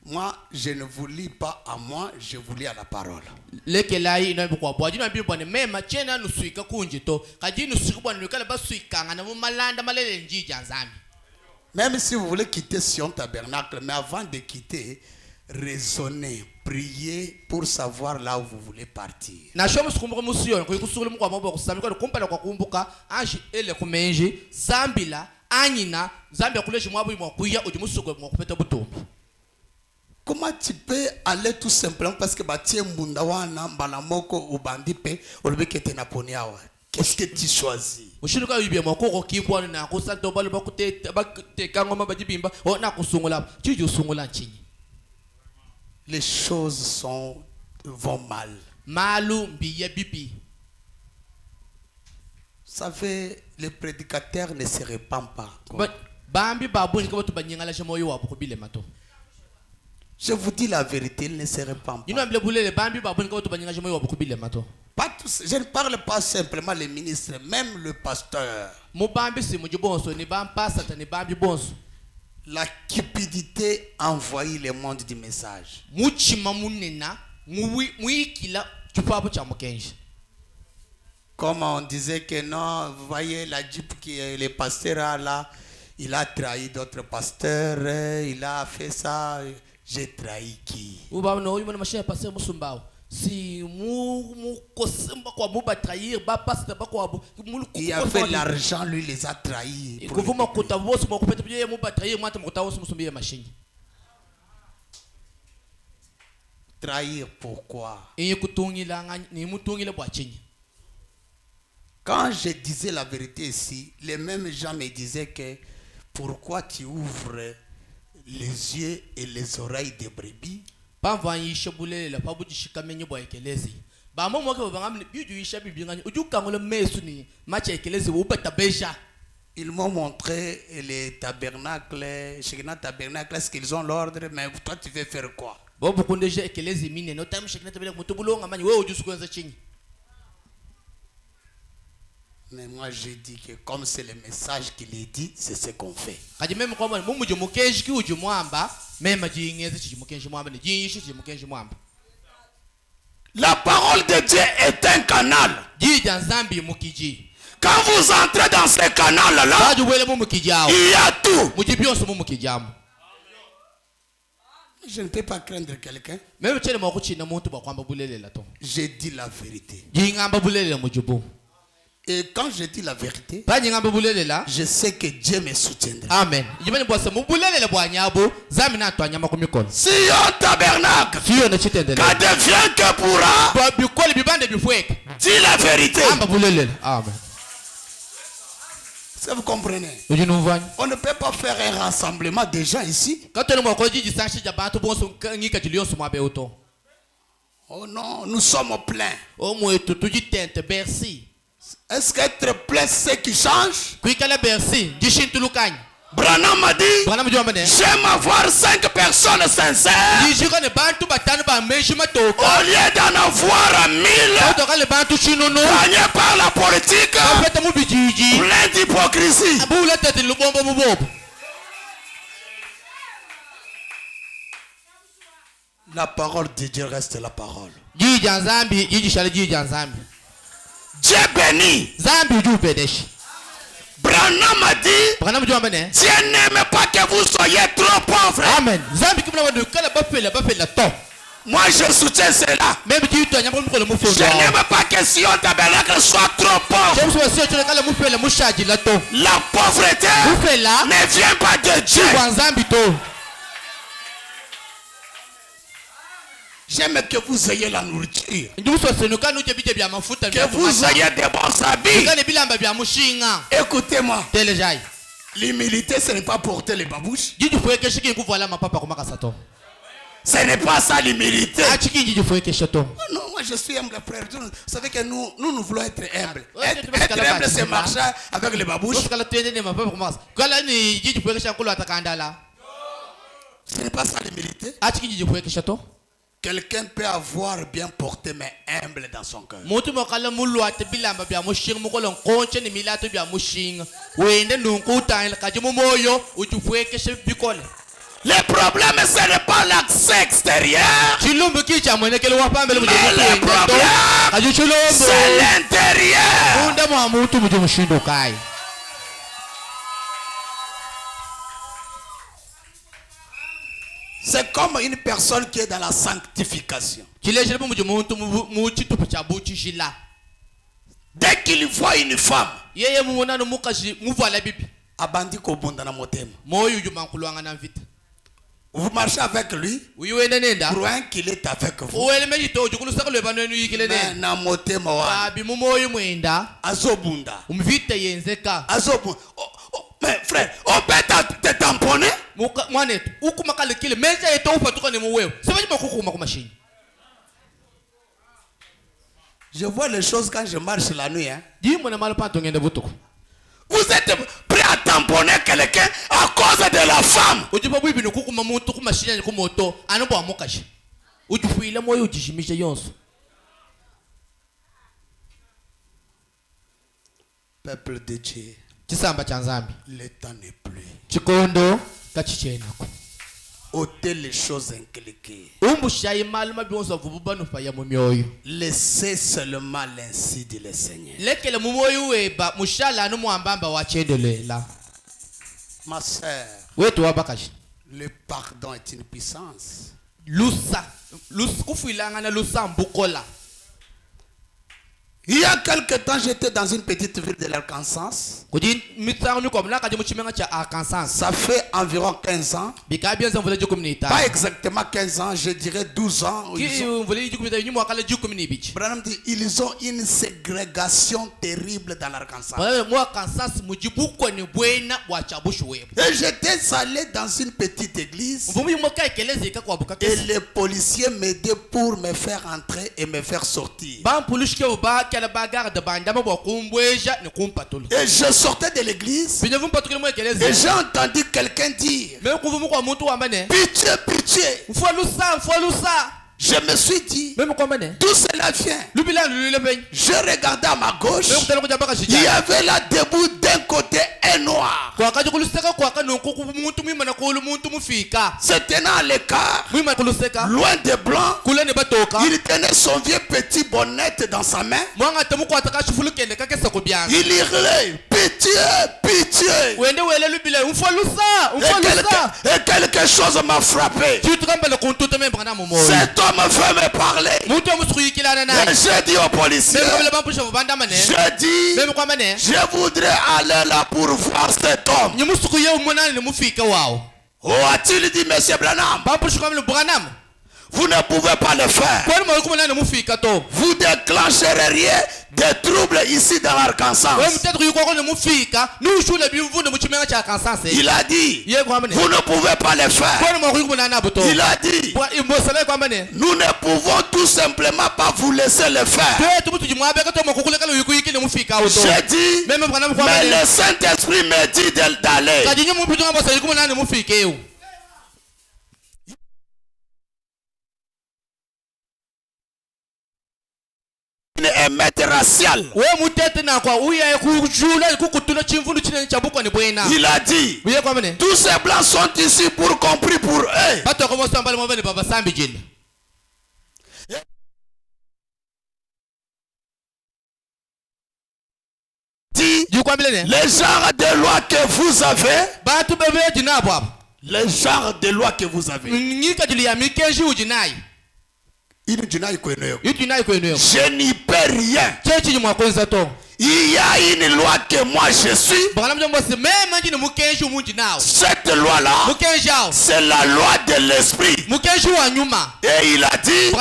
moi, je ne vous lis pas à moi, je vous lis à la parole. Même si vous voulez quitter Sion Tabernacle, mais avant de quitter, raisonnez, priez pour savoir là où vous voulez partir. Comment tu peux aller tout simplement parce que qu'est-ce que tu choisis? Les choses vont mal. Vous savez, les prédicateurs ne se répandent pas. Je vous dis la vérité, il ne se répand pas. Pas tous, je ne parle pas simplement les ministres, même le pasteur. La cupidité envahit le monde du message. Comme on disait que non, vous voyez la Jeep qui est le pasteur a là, il a trahi d'autres pasteurs, il a fait ça. J'ai trahi qui? Il a fait l'argent, lui les a trahis. Trahir pourquoi? Quand je disais la vérité ici, les mêmes gens me disaient que pourquoi tu ouvres les yeux et les oreilles des brebis? Ils m'ont montré les tabernacles, est-ce qu'ils ont l'ordre, mais toi tu veux faire quoi? Mais moi j'ai dit que comme c'est le message qu'il est dit, c'est ce qu'on fait. La parole de Dieu est un canal. Quand vous entrez dans ce canal-là, il y a tout. Je ne peux pas craindre quelqu'un. J'ai dit la vérité. Et quand je dis la vérité, je sais que Dieu me soutiendra. Amen. Sion Tabernacle, quand devient que pourra, dis la vérité. Amen. Ça vous comprenez? On ne peut pas faire un rassemblement de gens ici. Oh non, nous sommes pleins. Est-ce qu'être plein c'est ce qui change? Branham m'a dit, j'aime avoir 5 personnes sincères au lieu d'en avoir 1000 gagnés par la politique, plein d'hypocrisie. La parole de Dieu reste la parole. Dieu bénit. Branham a dit, Dieu n'aime pas que vous soyez trop pauvres. Amen. Moi je soutiens cela. Je n'aime pas que Sion Tabernacle soit trop pauvre. La pauvreté ne vient pas de Dieu. J'aime que vous ayez la nourriture. Que vous ayez des bons habits. Écoutez-moi. L'humilité, ce n'est pas porter les babouches. Ce n'est pas ça l'humilité. Non, moi je suis humble, frère. Vous savez que nous voulons être humbles. Être humble, c'est marcher avec les babouches. Ce n'est pas ça l'humilité. Quelqu'un peut avoir bien porté mais humble dans son cœur. Le problème, ce n'est pas l'accès extérieur. Mais le problème, c'est l'intérieur. C'est comme une personne qui est dans la sanctification. Dès qu'il voit une femme, vous marchez avec lui, croyant qu'il est avec vous. Mais na motema wa azobunda. Mais frère, on peut te tamponner. Je vois les choses quand je marche la nuit. Hein. Vous êtes prêt à tamponner quelqu'un à cause de la femme. Peuple de Dieu. Le temps n'est plus. Ôtez les choses inculquées. Laissez seulement l'ainsi dit le Seigneur. Ma sœur, le pardon est une puissance. Il y a quelque temps, j'étais dans une petite ville de l'Arkansas. Ça fait environ 15 ans. Pas exactement 15 ans, je dirais 12 ans. Ils ont une ségrégation terrible dans l'Arkansas. Et j'étais allé dans une petite église. Et les policiers m'aidaient pour me faire entrer et me faire sortir. Et je sortais de l'église et j'ai entendu quelqu'un dire pitié, pitié. Je me suis dit d'où cela vient. Je regardais à ma gauche, il y avait là debout d'un côté un noir se tenant à l'écart, loin des blancs. Il tenait son vieux petit bonnet dans sa main. Il hurlait pitié, pitié. Et quelque chose m'a frappé. Cet homme veut me parler. Et j'ai dit au policier, je dis, je voudrais aller là pour voir cet homme. Oh, a-t-il dit, monsieur Branham? Vous ne pouvez pas le faire. Vous déclencheriez des troubles ici dans l'Arkansas. Il a dit, vous ne pouvez pas le faire. Il a dit, nous ne pouvons tout simplement pas vous laisser le faire. J'ai dit, mais le Saint-Esprit me dit d'aller. Un maître racial. Il a dit, tous ces blancs sont ici pour compris pour eux. Dit, les genres de lois que vous avez, les genres de lois que vous avez, je n'y peux rien. Il y a une loi que moi je suis. Cette loi-là, c'est la loi de l'esprit. Et il a dit,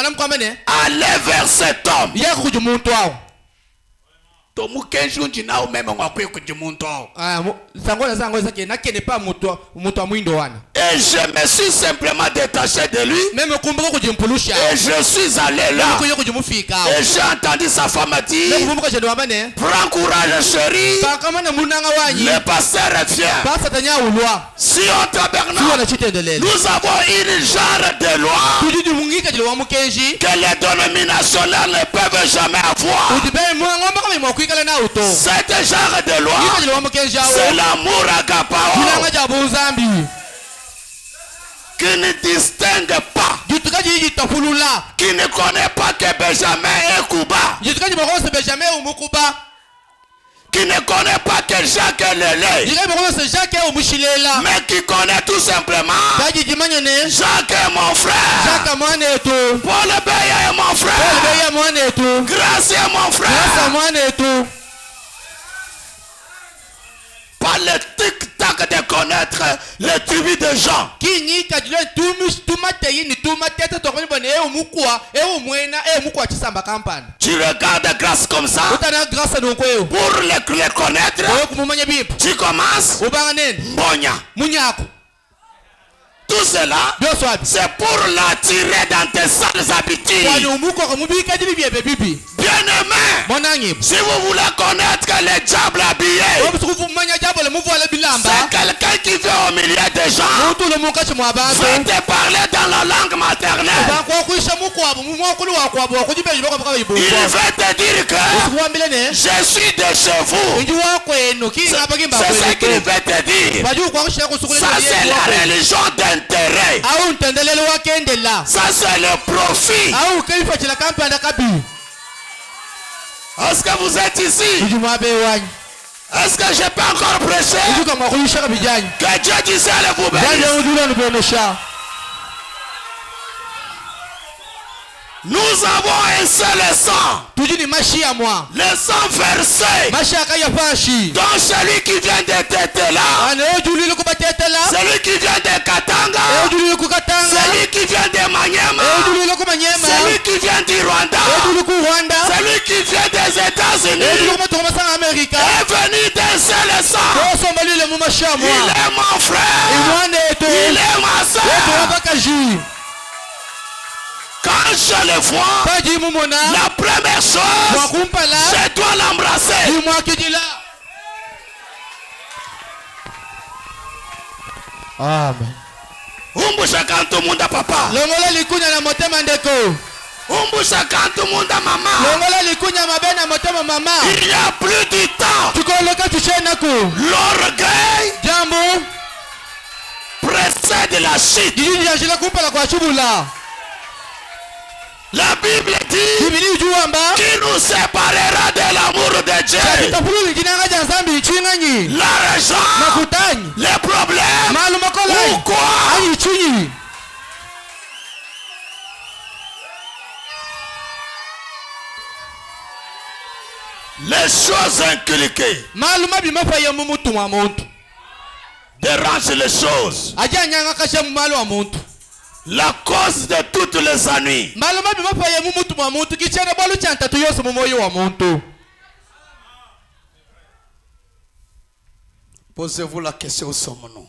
allez vers cet homme. Et je me suis simplement détaché de lui. Et je suis allé là. Et j'ai entendu sa femme dire, prends courage chérie, le pasteur vient. Si au tabernacle nous avons une genre de loi que les dénominations ne peuvent jamais avoir. Cette genre de loi, c'est l'amour agapao qui ne distingue pas, qui ne connaît pas que Benjamin est Kuba, qui ne connaît pas que Jacques est Lélé, mais qui connaît tout simplement Jacques est mon frère, Paul Beya est mon frère, Gracie est mon frère. Pas le tic-tac de connaître les tribus de gens. Tu regardes grâce comme ça. Pour les connaître, tu commences Bonya. Tout cela, c'est pour l'attirer dans tes sales habitudes. Bien-aimé, si vous voulez connaître les diables habillés, c'est quelqu'un qui vient au milieu des gens, veut te parler dans la langue maternelle. Il veut te dire que je suis de chez vous. C'est ce qu'il veut te dire. Ça, c'est la religion d'intérêt. Ça, c'est le profit. Est-ce que vous êtes ici? Est-ce que je peux encore prêcher? Que Dieu du ciel vous bénisse. Nous avons un seul sang. Le sang versé. Donc celui qui vient de Tétela, celui qui vient de Katanga, celui qui vient de Maniema, celui qui vient du Rwanda, celui qui vient des États-Unis, est venu d'un seul sang. Il est mon frère, il est ma soeur. Quand je le vois, la première chose, je dois l'embrasser. Amen. Umbusha kantu munda papa. Umbusha kantu munda mama. Il n'y a plus de temps. L'orgueil précède la chute. La Bible dit qui nous séparera de l'amour de Dieu. L'argent, les problèmes, ou quoi? Les choses inculquées dérangent les choses. La cause de toutes les ennuis. Posez-vous la question, où sommes-nous?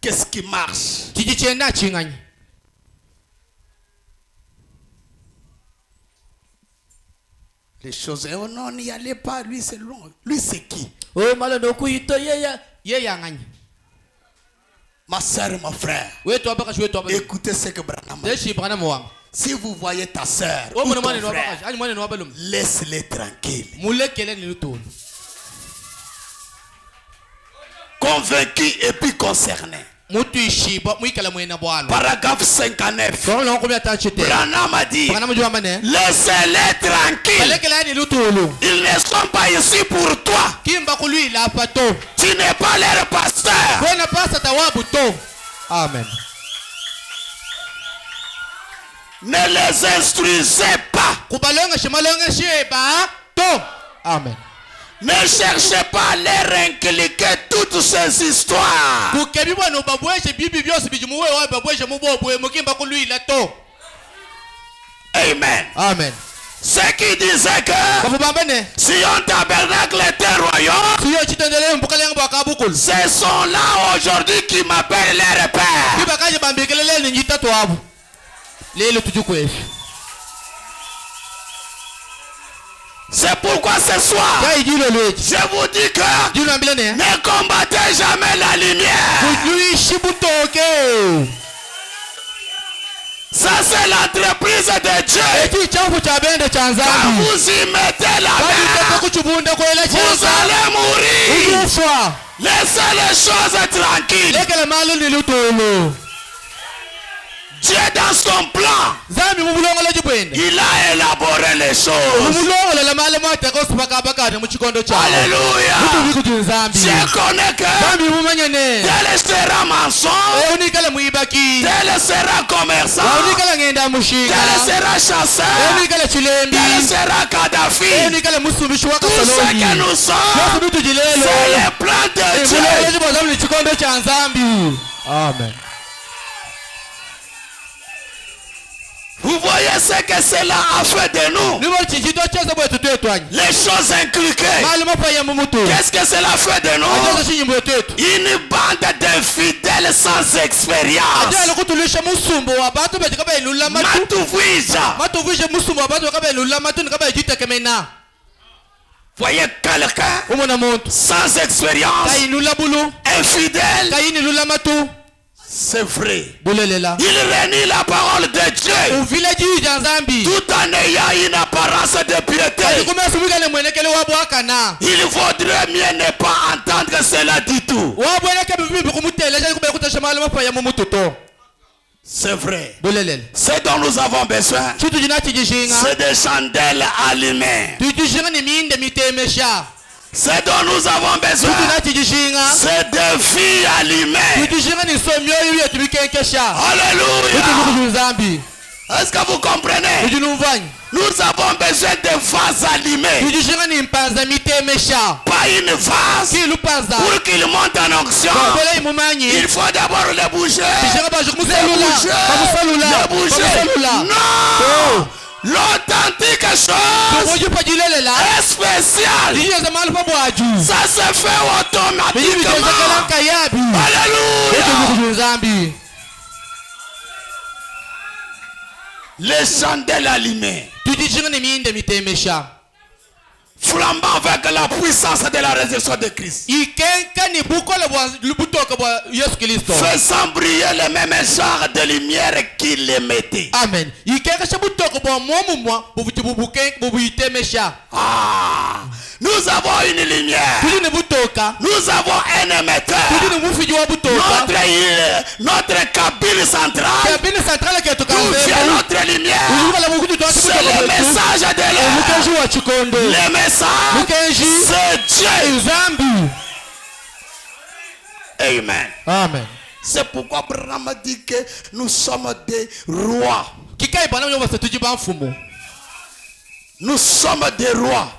Qu'est-ce qui marche? Les choses, oh non, n'y allez pas, lui c'est long. Lui c'est qui? Ma soeur, mon frère, écoutez ce que Branham dit. Si vous voyez ta soeur ou ton frère, laisse-les tranquilles. Convaincu et puis concerné. Paragraphe 59. Branham a dit, laissez-les tranquilles. Ils ne sont pas ici pour toi. Tu n'es pas leur pasteur. Amen. Ne les instruisez pas. Amen. Ne cherchez pas à leur inculquer toutes ces histoires. Amen. Amen. Ceux qui disaient que si un tabernacle était royaume, ce sont là aujourd'hui qui m'appellent leur père. C'est pourquoi ce soir, je vous dis que ne combattez jamais la lumière. Ça c'est l'entreprise de Dieu. Quand vous y mettez la main, vous allez mourir. Laissez les choses tranquilles. Dieu dans son plan, il a élaboré les choses. Alléluia. Dieu connaît que tel sera mensonge, tel sera commerçant, tel sera chasseur, tel sera Kadhafi. Tout ce que nous sommes, c'est le plan de Dieu. Amen. Vous voyez ce que cela a fait de nous. Les choses inculquées. Qu'est-ce que cela fait de nous? Une bande d'infidèles sans expérience. Voyez quelqu'un sans expérience, infidèle. C'est vrai. Il renie la parole de Dieu tout en ayant une apparence de piété. Il vaudrait mieux ne pas entendre cela du tout. C'est vrai. Ce dont nous avons besoin, c'est des chandelles allumées. Ce dont nous avons besoin, c'est des filles allumées. Alléluia. Est-ce que vous comprenez? Nous avons besoin de vases allumés. Pas une vase pour qu'il monte en onction. Il faut d'abord le bouger. Le bouger. Non. L'authentique chose est spéciale. Ça se fait automatiquement. Alléluia. Les chandelles allumées, flambant avec la puissance de la résurrection de Christ, faisant briller le même genre de lumière qu'il émettait. Amen. Nous avons une lumière. Nous avons un émetteur. Notre cabine centrale. D'où vient notre lumière. C'est le message de l'air. Le message, c'est Dieu. Amen. Amen. C'est pourquoi Abraham dit que nous sommes des rois. Nous sommes des rois.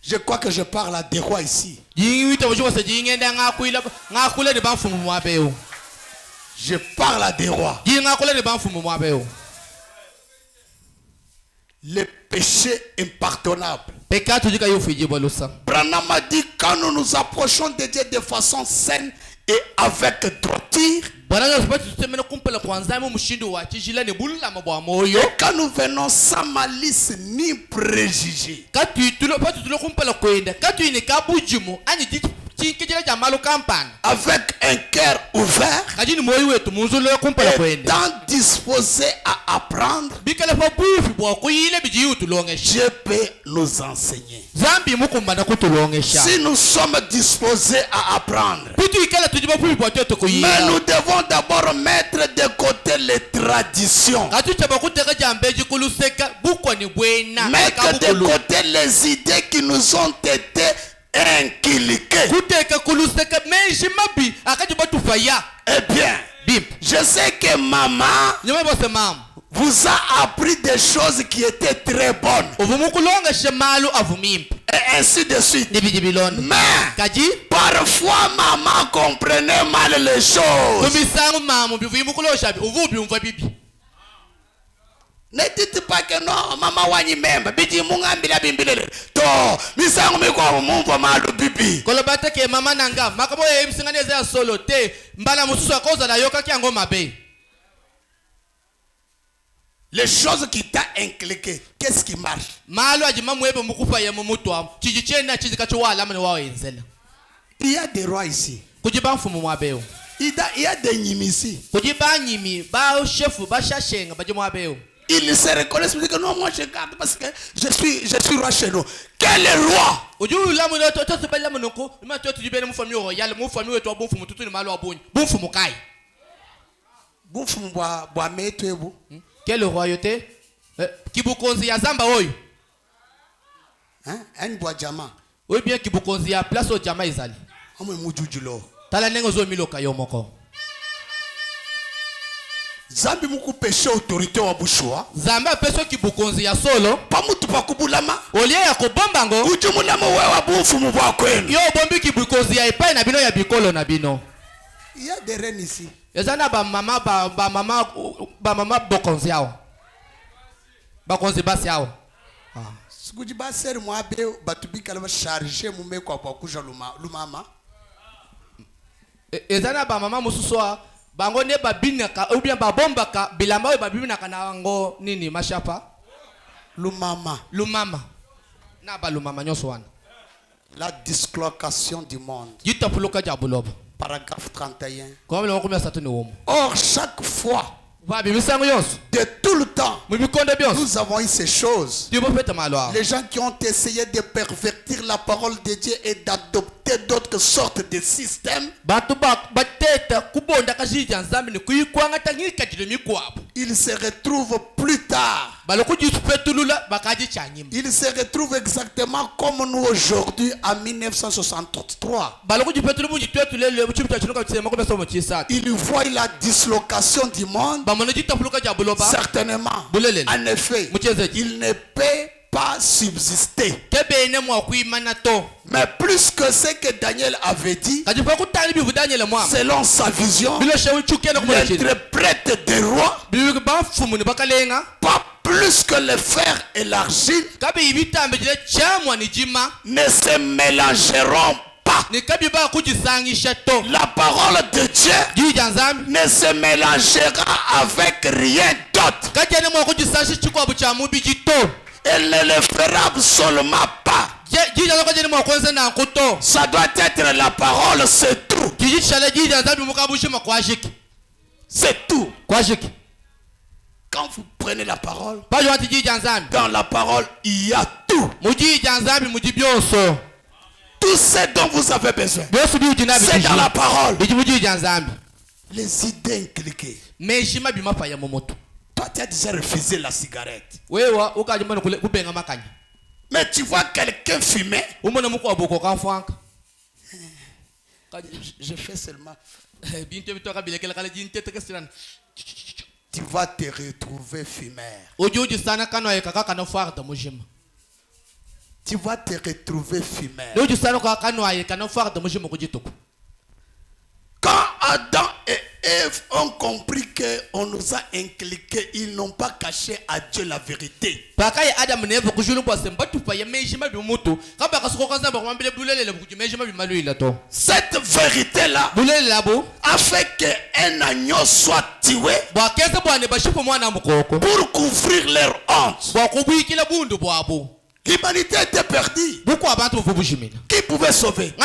Je crois que je parle à des rois ici. Je parle à des rois. Le péché impardonnable. Branham a dit quand nous nous approchons de Dieu de façon saine et avec droiture. Et quand nous venons sans malice ni préjugés. Avec un cœur ouvert, étant disposé à apprendre, Dieu peut nous enseigner. Si nous sommes disposés à apprendre, mais nous devons d'abord mettre de côté les traditions, mettre de côté les idées qui nous ont été inculquées. Eh bien, Je sais que maman vous a appris des choses qui étaient très bonnes. Et ainsi de suite. Mais parfois maman comprenait mal les choses. Ne dites pas que non, maman wani memba. Biti munga mbila bimbilele. To, misangu miko mumva malu bibi. Kolobate ke mama nanga, makabo ye msingane za solo te, mbala mususu akoza la yoka kiango mabe. Les choses qui t'a inculqué, qu'est-ce qui marche? Malu ajima mwebe mukufa ya mumutwa, chijichena chizikacho alama ni wao enzela. Il y a des rois ici. Kujiba mfumu mwabeo. Il y a des nyimi ici. Kujiba nyimi, ba chefu, ba shashenga, ba jimwabeo. Ils se reconnaissent, ils disent que non, moi je garde parce que je suis roi chez nous. Quel est roi? Quelle royauté? Kibukonzi ya Zamba oyo. Un bois diamant. Oui bien kibukonzi ya place au diamant izali. Tala nengo zo miloka yo moko. Zambi muku péché autorité wa bushwa. Zamba peso kibukonzi ya solo. Pamutu pakubulama. Olie ya kobombango. Ujumulama wewa bufu mubwa kwenu. Yo bombi kibukonzi ya epai na bino ya bikolo na bino. Il y a des reines ici. Ezana ba mama bokonzi yao. Bakonzi basi yao. Sikuji ba ser mo abe batubika la charger mume kwa kuja lumama. Ezana ba mama mususwa bango ne babinaka ou bien babombaka bilamba we babinaka na ngo nini mashapa lumama na ba lumama nyoso wana. La dislocation du monde. Yitapuluka jabulobo. Paragraphe 31. Or chaque fois, de tout le temps, nous avons eu ces choses. Les gens qui ont essayé de pervertir la parole de Dieu et d'adopter d'autres sortes de systèmes, ils se retrouvent plus tard. Ils se retrouvent exactement comme nous aujourd'hui en 1963. Ils voient la dislocation du monde. Certainement. En effet, il ne peut pas subsister. Mais plus que ce que Daniel avait dit, selon sa vision, l'interprète des rois, pas plus que le fer et l'argile, ne se mélangeront pas. La parole de Dieu ne se mélangera avec rien d'autre. Elle ne le fera absolument pas. Ça doit être la parole, c'est tout. C'est tout. Quand vous prenez la parole, dans la parole, il y a tout. Tout ce dont vous avez besoin, c'est dans la parole. Les idées inculquées. Toi, tu as déjà refusé la cigarette. Mais tu vois quelqu'un fumer. Je fais seulement. Tu vas te retrouver fumeur. Tu vas te retrouver fumeur. Quand Adam et Ève ont compris qu'on nous a inculqué, ils n'ont pas caché à Dieu la vérité. Cette vérité-là a fait qu'un agneau soit tué pour couvrir leur honte. L'humanité était perdue. Qui pouvait sauver?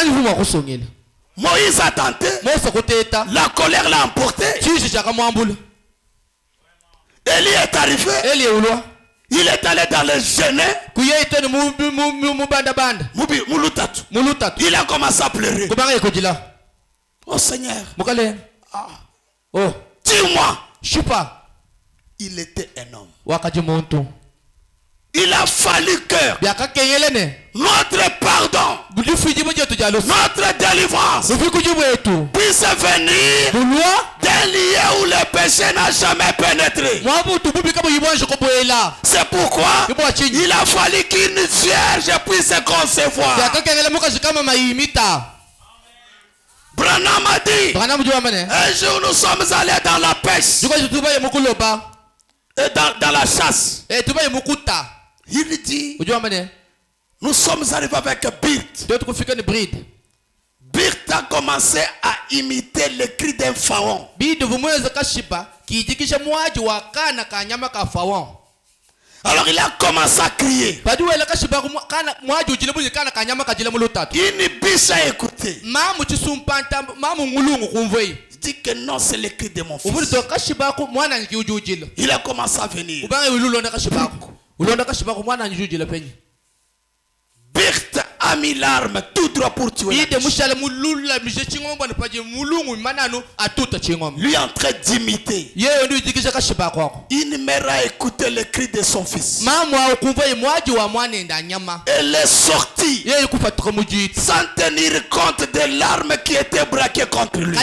Moïse a tenté. La colère l'a emporté. Élie est arrivé. Il est allé dans le Génet. Il a commencé à pleurer. Oh Seigneur. Dis-moi. Il était un homme. Il a fallu liqueur, notre pardon, notre délivrance puisse venir d'un lieu où le péché n'a jamais pénétré. C'est pourquoi il a fallu qu'une vierge puisse concevoir. Branham a dit, un jour nous sommes allés dans la pêche et dans la chasse. Il dit, nous sommes arrivés avec Birt. Birt a commencé à imiter le cri d'un pharaon. Alors il a commencé à crier. Une biche a écouté. Il dit que non, c'est le cri de mon fils. Il a commencé à venir. Birt a mis l'arme tout droit pour tuer. Lui en train d'imiter. Une mère a écouté le cri de son fils. Elle est sortie sans tenir compte de l'arme qui était braquée contre lui.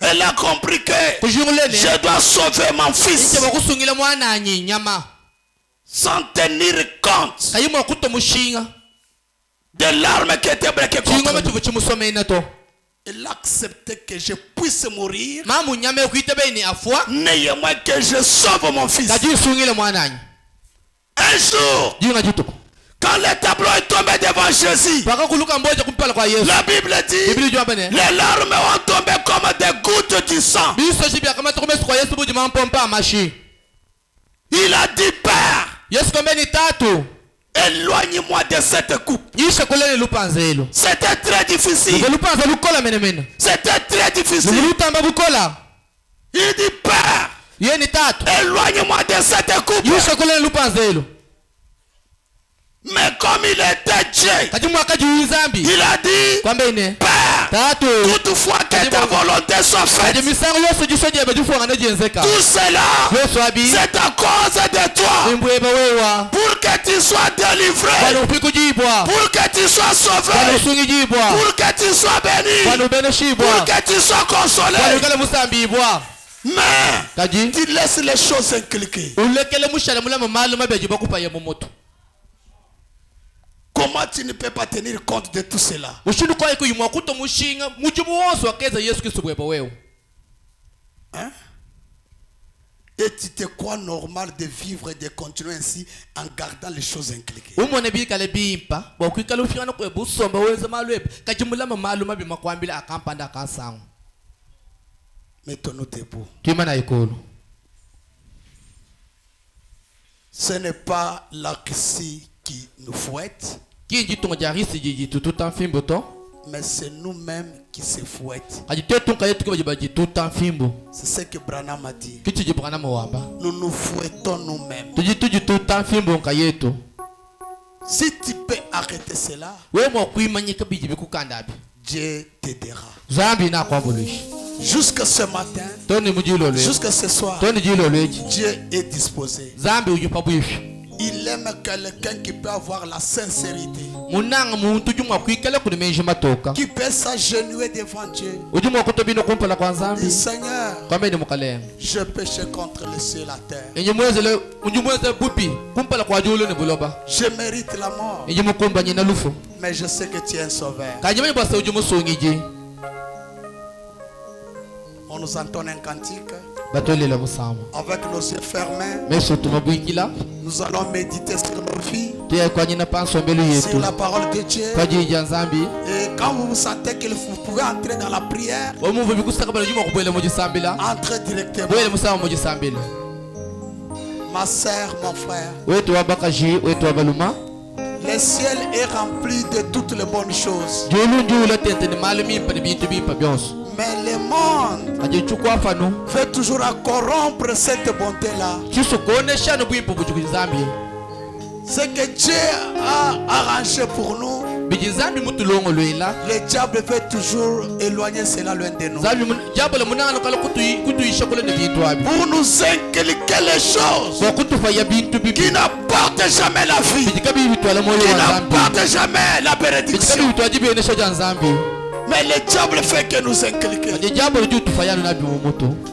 Elle a compris que je dois sauver mon fils. Sans tenir compte de l'arme qui était braquée contre lui. Elle a accepté que je puisse mourir, n'ayant que je sauve mon fils. Un jour, quand le tableau est tombé devant Jésus, la Bible dit, les larmes ont tombé comme des gouttes du sang. Il a dit, Père, éloigne-moi de cette coupe. C'était très difficile. C'était très difficile. Il dit, Père, éloigne-moi de cette coupe. Mais comme il était Dieu, il a dit, Père, toutefois que ta volonté soit faite. Tout cela, c'est à cause de toi. Pour que tu sois délivré, pour que tu sois sauvé, pour que tu sois béni, pour que tu sois consolé. Mais tu laisses les choses inculquer. Comment tu ne peux pas tenir compte de tout cela? Hein? Et tu te crois normal de vivre et de continuer ainsi en gardant les choses inculquées? Mettons-nous debout. Ce n'est pas la Russie qui nous fouette, mais c'est nous-mêmes qui se fouettent. C'est ce que Branham a dit. Nous nous fouettons nous-mêmes. Si tu peux arrêter cela, Dieu t'aidera. Jusqu'à ce matin, jusqu'à ce soir, Dieu est disposé. Il aime quelqu'un qui peut avoir la sincérité, qui peut s'agenouiller devant Dieu. Dit, Seigneur, je péché contre le ciel et la terre. Je mérite la mort, mais je sais que tu es un sauveur. On nous entend un cantique. Avec nos yeux fermés, nous allons méditer sur nos vies, sur la parole de Dieu. Et quand vous sentez que vous pouvez entrer dans la prière, entrez directement. Ma sœur, mon frère, le ciel est rempli de toutes les bonnes choses. Mais le monde fait toujours à corrompre cette bonté-là. Ce que Dieu a arrangé pour nous, Le diable veut toujours éloigner cela loin de nous. Pour nous inculquer les choses qui n'apportent jamais la vie, qui n'apportent jamais la bénédiction. Mais le diable fait que nous inculquons.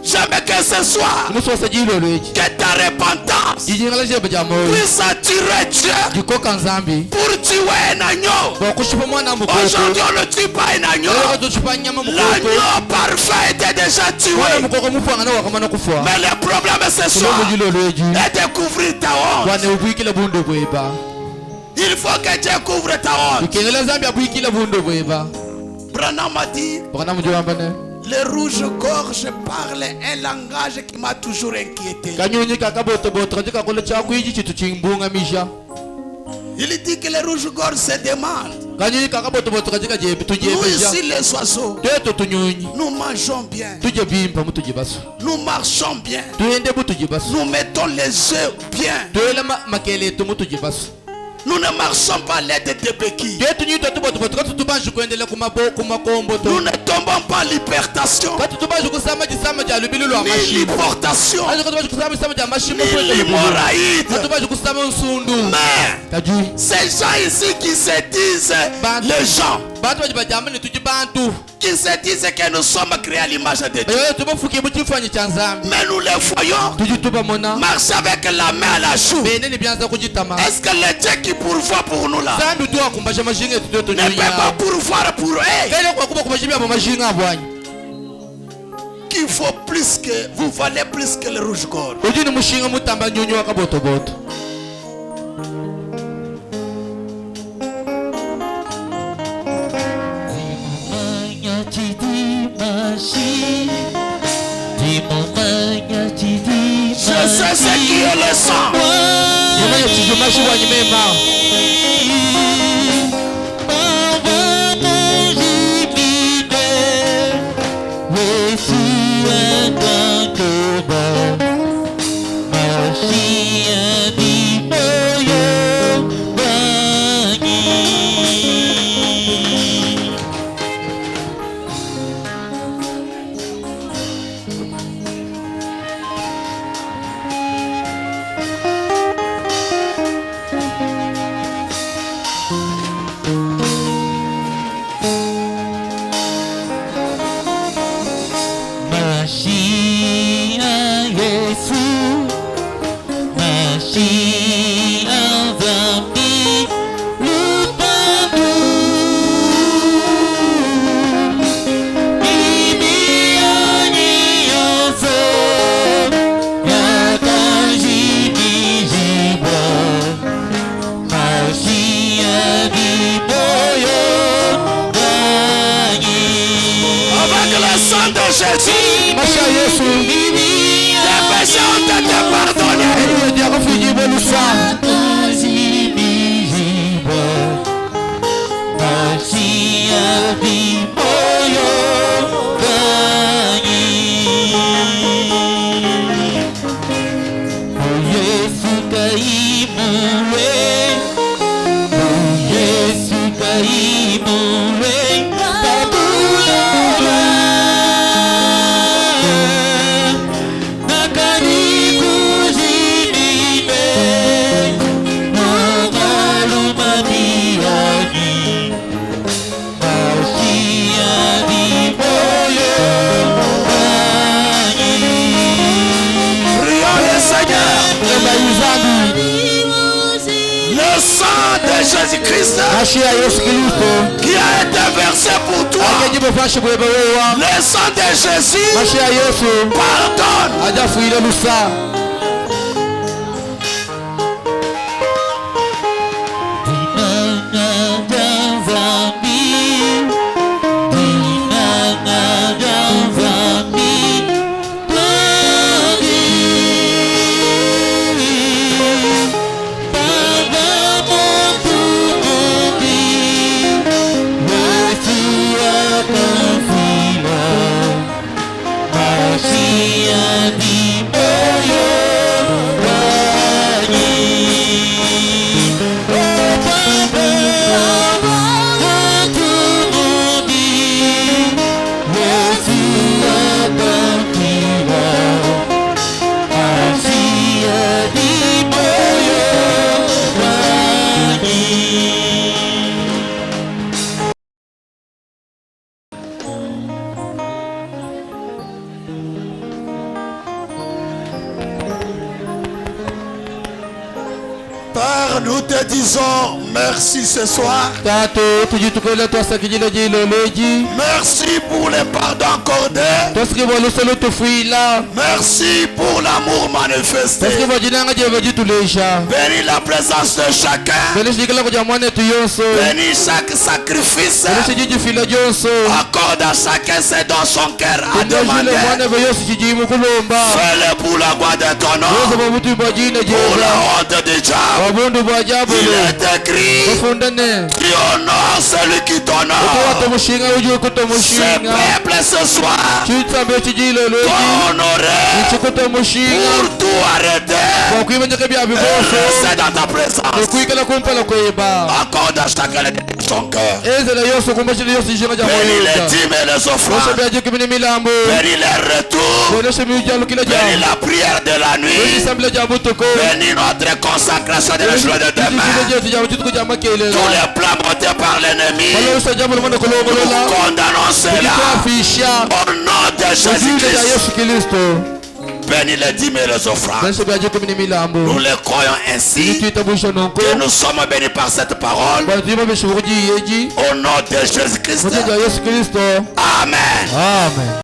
Jamais que ce soit que ta repentance puisse attirer Dieu pour tuer un agneau. Aujourd'hui on ne tue pas un agneau. L'agneau parfait était déjà tué. Mais le problème ce soir est de couvrir ta honte. Il faut que Dieu couvre ta honte. Branham m'a dit, le rouge-gorge parle un langage qui m'a toujours inquiété. Il dit que le rouge-gorge se demande. Nous ici les oiseaux, nous mangeons bien, nous marchons bien, nous mettons les œufs bien. Nous ne marchons pas à l'aide de béquilles. Nous ne tombons pas à l'hypertension, ni l'hyportation, ni l'hémorraïde. Mais ces gens ici qui se disent les gens, qui se disent que nous sommes créés à l'image de Dieu, mais nous les voyons marcher avec la main à la joue. Est-ce que le Dieu qui pourvoit pour nous là ne peut pas pourvoir pour eux? Qu'il faut plus que vous valez plus que le rouge-gorge. Je sais ce qui est le sang. Jésus-Christ qui a été versé pour toi. Le sang de Jésus pardonne. Masia di moyo Père, nous te disons merci ce soir. Merci pour les pardons accordés. Merci pour l'amour manifesté. Bénis la présence de chacun. Bénis chaque sacrifice. Accorde à chacun ce dont son cœur a demandé. Fais-le pour la gloire de ton nom. Pour la honte du diable. Il est écrit, tu honores celui qui t'honore. Ce peuple ce soir t'honorer pour tout arrêter et rester dans ta présence. Accorde à chacun son cœur. Bénis les dîmes et les offrandes. Bénis les retours. Bénis la prière de la nuit. Bénis notre consacration de la journée de demain. Tous les plans montés par l'ennemi, nous condamnons cela au nom de Jésus-Christ. Bénis les dîmes et les offrandes. Nous les croyons ainsi que nous sommes bénis par cette parole. Au nom de Jésus-Christ. Amen.